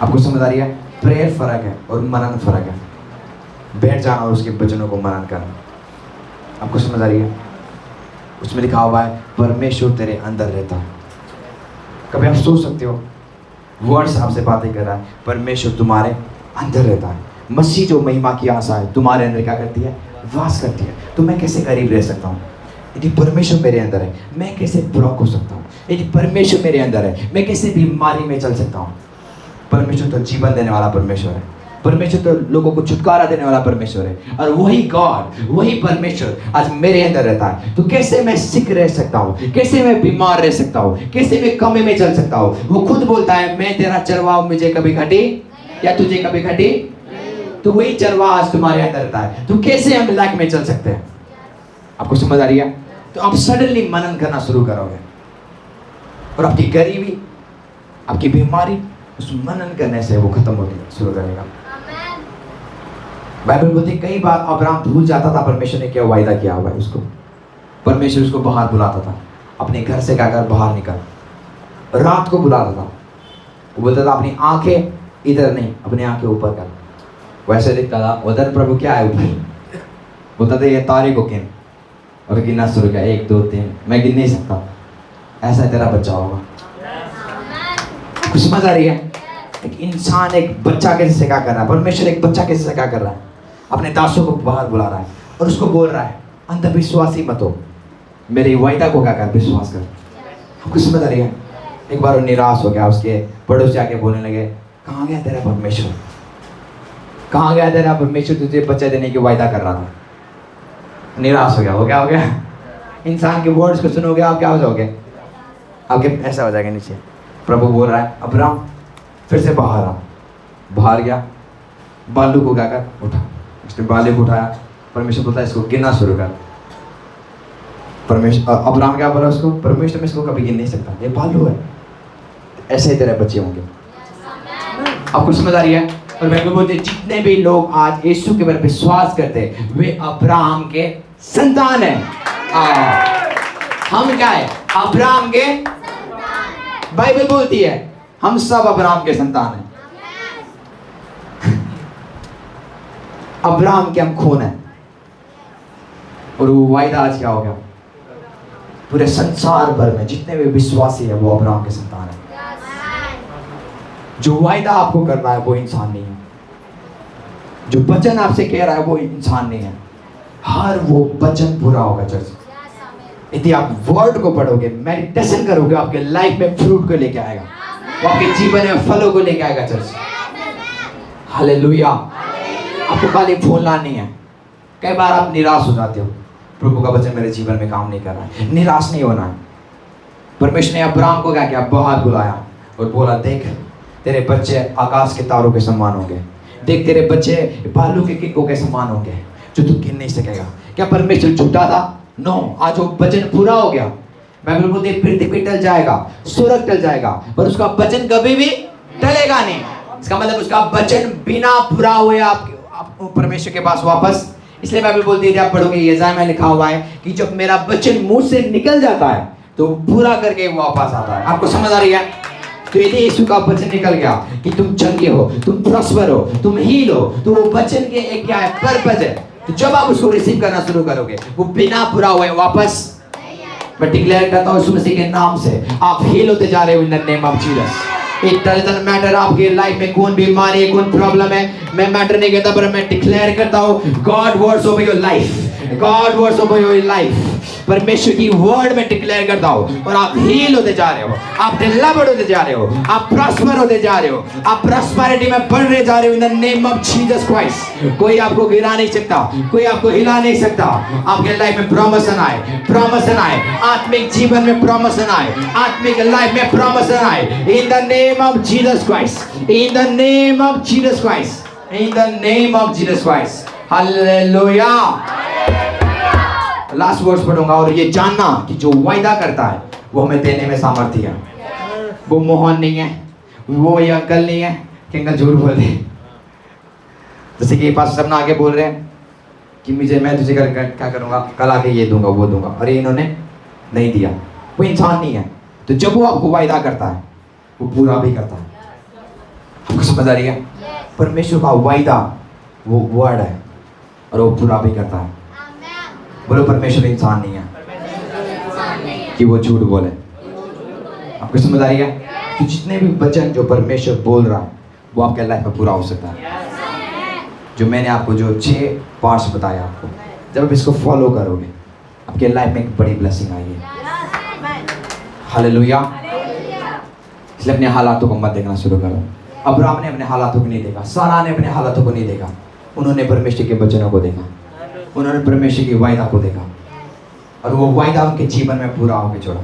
आपको समझ आ रही है? प्रेयर फर्क है और मनन फर्क है। बैठ जाना और उसके वचनों को मनन करना। आपको समझ आ रही है? उसमें लिखा हुआ है परमेश्वर तेरे अंदर रहता है। कभी आप सोच सकते हो वर्ड्स आपसे बातें कर रहा है, परमेश्वर तुम्हारे अंदर रहता है। मसीह जो महिमा की आशा है तुम्हारे अंदर क्या करती है? वास करती है। तो मैं कैसे करीब रह सकता हूँ? यदि परमेश्वर मेरे अंदर है मैं कैसे ब्लॉक हो सकता हूँ? यदि परमेश्वर मेरे अंदर है मैं कैसे बीमारी में चल सकता हूँ? परमेश्वर तो जीवन देने वाला परमेश्वर है। परमेश्वर तो लोगों को छुटकारा देने वाला परमेश्वर है। और वही गॉड, वही परमेश्वर आज मेरे अंदर रहता है। तो कैसे मैं सिक रह सकता हूँ? कैसे मैं बीमार रह सकता हूँ? कैसे मैं कमी में चल सकता हूँ? वो खुद बोलता है मैं तेरा चरवाहा, मुझे कभी घटी या तुझे कभी घटी। तो वही चरवाहा आज तुम्हारे अंदर रहता है। तो कैसे हम लाइफ में चल सकते हैं? आपको समझ आ रही है? तो आप सडनली मनन करना शुरू करोगे। और आपकी गरीबी, आपकी बीमारी उस मनन करने से वो खत्म होती शुरू करेगा। बाइबल बोलती है कई बार अब्राहम भूल जाता था परमेश्वर ने क्या वायदा किया हुआ है उसको। परमेश्वर उसको बाहर बुलाता था, अपने घर से कहकर बाहर निकल, रात को बुलाता था। वो बोलता था अपनी आंखें इधर नहीं, अपनी आंखें ऊपर कर। वैसे दिखता था उधर प्रभु क्या है ऊपर। बोलता था ये तारे को गिन, और गिनना शुरू किया 1 2 3, मैं गिन नहीं सकता। ऐसा तेरा बच्चा होगा। कुछ समझ आ रही है? एक इंसान एक बच्चा कैसे क्या कर रहा है, परमेश्वर एक बच्चा कैसे क्या कर रहा है, अपने दासों को बाहर बुला रहा है और उसको बोल रहा है अंधविश्वासी मत हो, मेरे वायदा को क्या कर विश्वास कर। आपको समझ आ रही है? एक बार वो निराश हो गया, उसके पड़ोसी आके बोलने लगे कहाँ गया तेरा परमेश्वर, कहाँ गया तेरा परमेश्वर, तुझे बच्चा देने की वायदा कर रहा था। निराश हो गया। वो क्या हो गया? इंसान के वर्ड्स को सुनोगे आप क्या हो जाओगे, आपके ऐसा हो जाएगा नीचे। प्रभु बोल रहा है अब्राहम फिर से बाहर आ। बाहर गया, बालू को क्या कर उठा। उसने बालू को उठाया। परमेश्वर बोलता है इसको गिनना शुरू कर। परमेश्वर अब्राहम क्या बोला उसको, परमेश्वर मैं इसको कभी गिन नहीं सकता, ये बालू है। ऐसे ही तेरे बच्चे होंगे। आपको समझ आ रही है? और बाइबल बोलते हैं जितने भी लोग आज यीशु के ऊपर विश्वास करते हैं वे अब्राहम के संतान हैं। हम क्या है? अब्राहम के, बाइबल बोलती है हम सब अब्राहम के संतान हैं। अब्राहम के हम खून हैं। और वो वायदा आज क्या हो गया, पूरे संसार भर में जितने भी विश्वासी है वो अब्राहम के संतान है। जो वायदा आपको कर रहा है वो इंसान नहीं है, जो वचन आपसे कह रहा है वो इंसान नहीं है। हर वो वचन पूरा होगा चर्च। यदि आप वर्ड को पढ़ोगे, मेडिटेशन करोगे, आपके लाइफ में फ्रूट को लेके आएगा, वो आपके जीवन में फलों को लेके आएगा चर्च। हालेलुया। आपको खाली भूलना नहीं है। कई बार आप निराश हो जाते हो, प्रभु का वचन मेरे जीवन में काम नहीं कर रहा है। निराश नहीं होना है। परमेश्वर ने अब्राहम को क्या किया, बाहर बुलाया और बोला देख तेरे बच्चे आकाश के तारों के समान होंगे, देख तेरे बच्चे बालू के किक्कों के समान होंगे जो तू गिन नहीं सकेगा। क्या परमेश्वर झूठा था? नो। आज वो वचन पूरा हो गया। बाइबल बोलती है पृथ्वी टल जाएगा, सूरज टल जाएगा, पर उसका वचन कभी भी टलेगा नहीं। इसका मतलब उसका वचन बिना पूरा हुए आपको परमेश्वर के पास वापस। इसलिए बाइबल बोलती है, आप पढ़ोगे यशायाह में लिखा हुआ है कि जब मेरा वचन मुंह से निकल जाता है तो पूरा करके वापस आता है। आपको समझ आ रही है? तो यदि यीशु का वचन निकल गया कि तुम चंगे हो, तुम प्रॉस्पर हो, तुम हील हो, तो वो वचन के एक क्या है, पर्पस है। तो जब आप उसको रिसीव करना शुरू करोगे वो बिना पूरा हुए वापस। मैं डिक्लेयर करता हूं यीशु मसीह के नाम से आप हील होते जा रहे हो in the name of Jesus. It doesn't matter आपके लाइफ में कौन बीमारी है, कौन प्रॉब्लम है, मैं मैटर नहीं करता, पर मैं डिक्लेयर करता हूं God words over your life, God words over your life. परमेश्वर की वर्ड में डिक्लेयर करता हूं और आप हील होते जा रहे हो, आप डिलीवर्ड होते जा रहे हो, आप प्रॉस्पर होते जा रहे हो, आप प्रॉस्पेरिटी में बढ़ने जा रहे हो in the name of Jesus Christ. कोई आपको गिरा नहीं सकता, कोई आपको हिला नहीं सकता। आपके लाइफ में प्रमोशन आए, प्रमोशन आए, आत्मिक जीवन में प्रमोशन आए, आत्मिक लाइफ में प्रमोशन आए in the name of Jesus Christ, in the name of Jesus Christ, in the name of Jesus Christ. Hallelujah. Last words पढ़ूंगा और ये जानना कि जो वायदा करता है वो हमें देने में सामर्थ्य है। वो मोहन नहीं है, वो ये अंकल नहीं है कि अंकल झूठ बोल दे। जैसे कि पास सब ना आगे बोल रहे हैं कि मुझे मैं तुझे क्या करूंगा, कल आके ये दूंगा वो दूंगा, और ये इन्होंने नहीं दिया। वो इंसान नहीं है। तो जब वो आपको वायदा करता है वो पूरा भी करता है। आपको समझ आ रही है? परमेश्वर का वायदा वो वर्ड है और वो पूरा भी करता है। बोलो परमेश्वर इंसान नहीं है कि वो झूठ बोले। आपको समझ आ रही है? तो जितने भी वचन जो परमेश्वर बोल रहा है वो आपके लाइफ में पूरा हो सकता है। जो मैंने आपको जो 6 पार्ट्स बताया आपको, जब आप इसको फॉलो करोगे आपके लाइफ में एक बड़ी ब्लेसिंग आएगी। हालेलुया। इसलिए अपने हालातों को मत देखना शुरू करो। अब्राहम ने अपने हालातों को नहीं देखा, सारा ने अपने हालातों को नहीं देखा, उन्होंने परमेश्वर के वचनों को देखा, उन्होंने परमेश्वर की वायदा को देखा और वो वायदा उनके जीवन में पूरा होकर छोड़ा।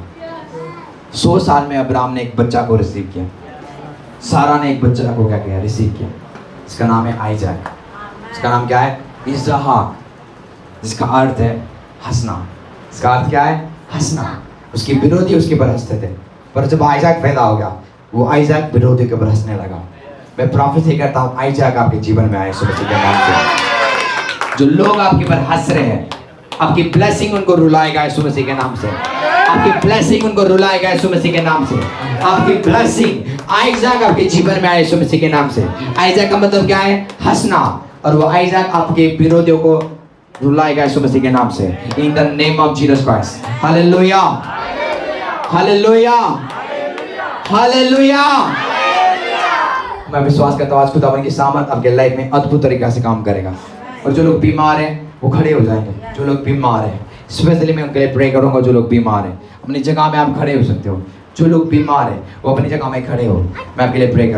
100 साल में अब्राहम ने एक बच्चा को रिसीव किया, सारा ने एक बच्चा को क्या किया, रिसीव किया। इसका नाम है आइजैक। इसका नाम क्या है? इसहाक, जिसका अर्थ है हंसना। इसका अर्थ क्या है? हंसना। उसके विरोधी उसके पर हंसते थे, पर जब आइजैक पैदा हो गया, वो आइजैक विरोधी के ऊपर हंसने लगा। मैं प्रॉफेसी करता हूँ आइजैक आपके जीवन में आए यीशु मसीह के नाम से। जो लोग आपके ऊपर हंस रहे हैं, आपकी ब्लेसिंग उनको रुलाएगा यीशु मसीह के नाम से। आपकी ब्लेसिंग उनको रुलाएगा यीशु मसीह के नाम से। आपकी ब्लेसिंग आइजैक आपके जीवन में आए यीशु मसीह के नाम से। आइजैक का मतलब क्या है? हंसना। और वो आइजैक आपके विरोधियों को रुलाएगा यीशु मसीह के नाम से। In the name of Jesus Christ. Hallelujah, hallelujah, hallelujah. मैं विश्वास करता हूँ आज खुदावन की सामर्थ आपके लाइफ में अद्भुत तरीका से काम करेगा। और जो लोग बीमार हैं वो खड़े हो जाएंगे। जो लोग बीमार हैं स्पेशली मैं उनके लिए प्रे करूँगा। जो लोग बीमार हैं अपनी जगह में आप खड़े हो सकते हो। जो लोग बीमार हैं वो अपनी जगह में खड़े हो, मैं आपके लिए प्रे करूँगा।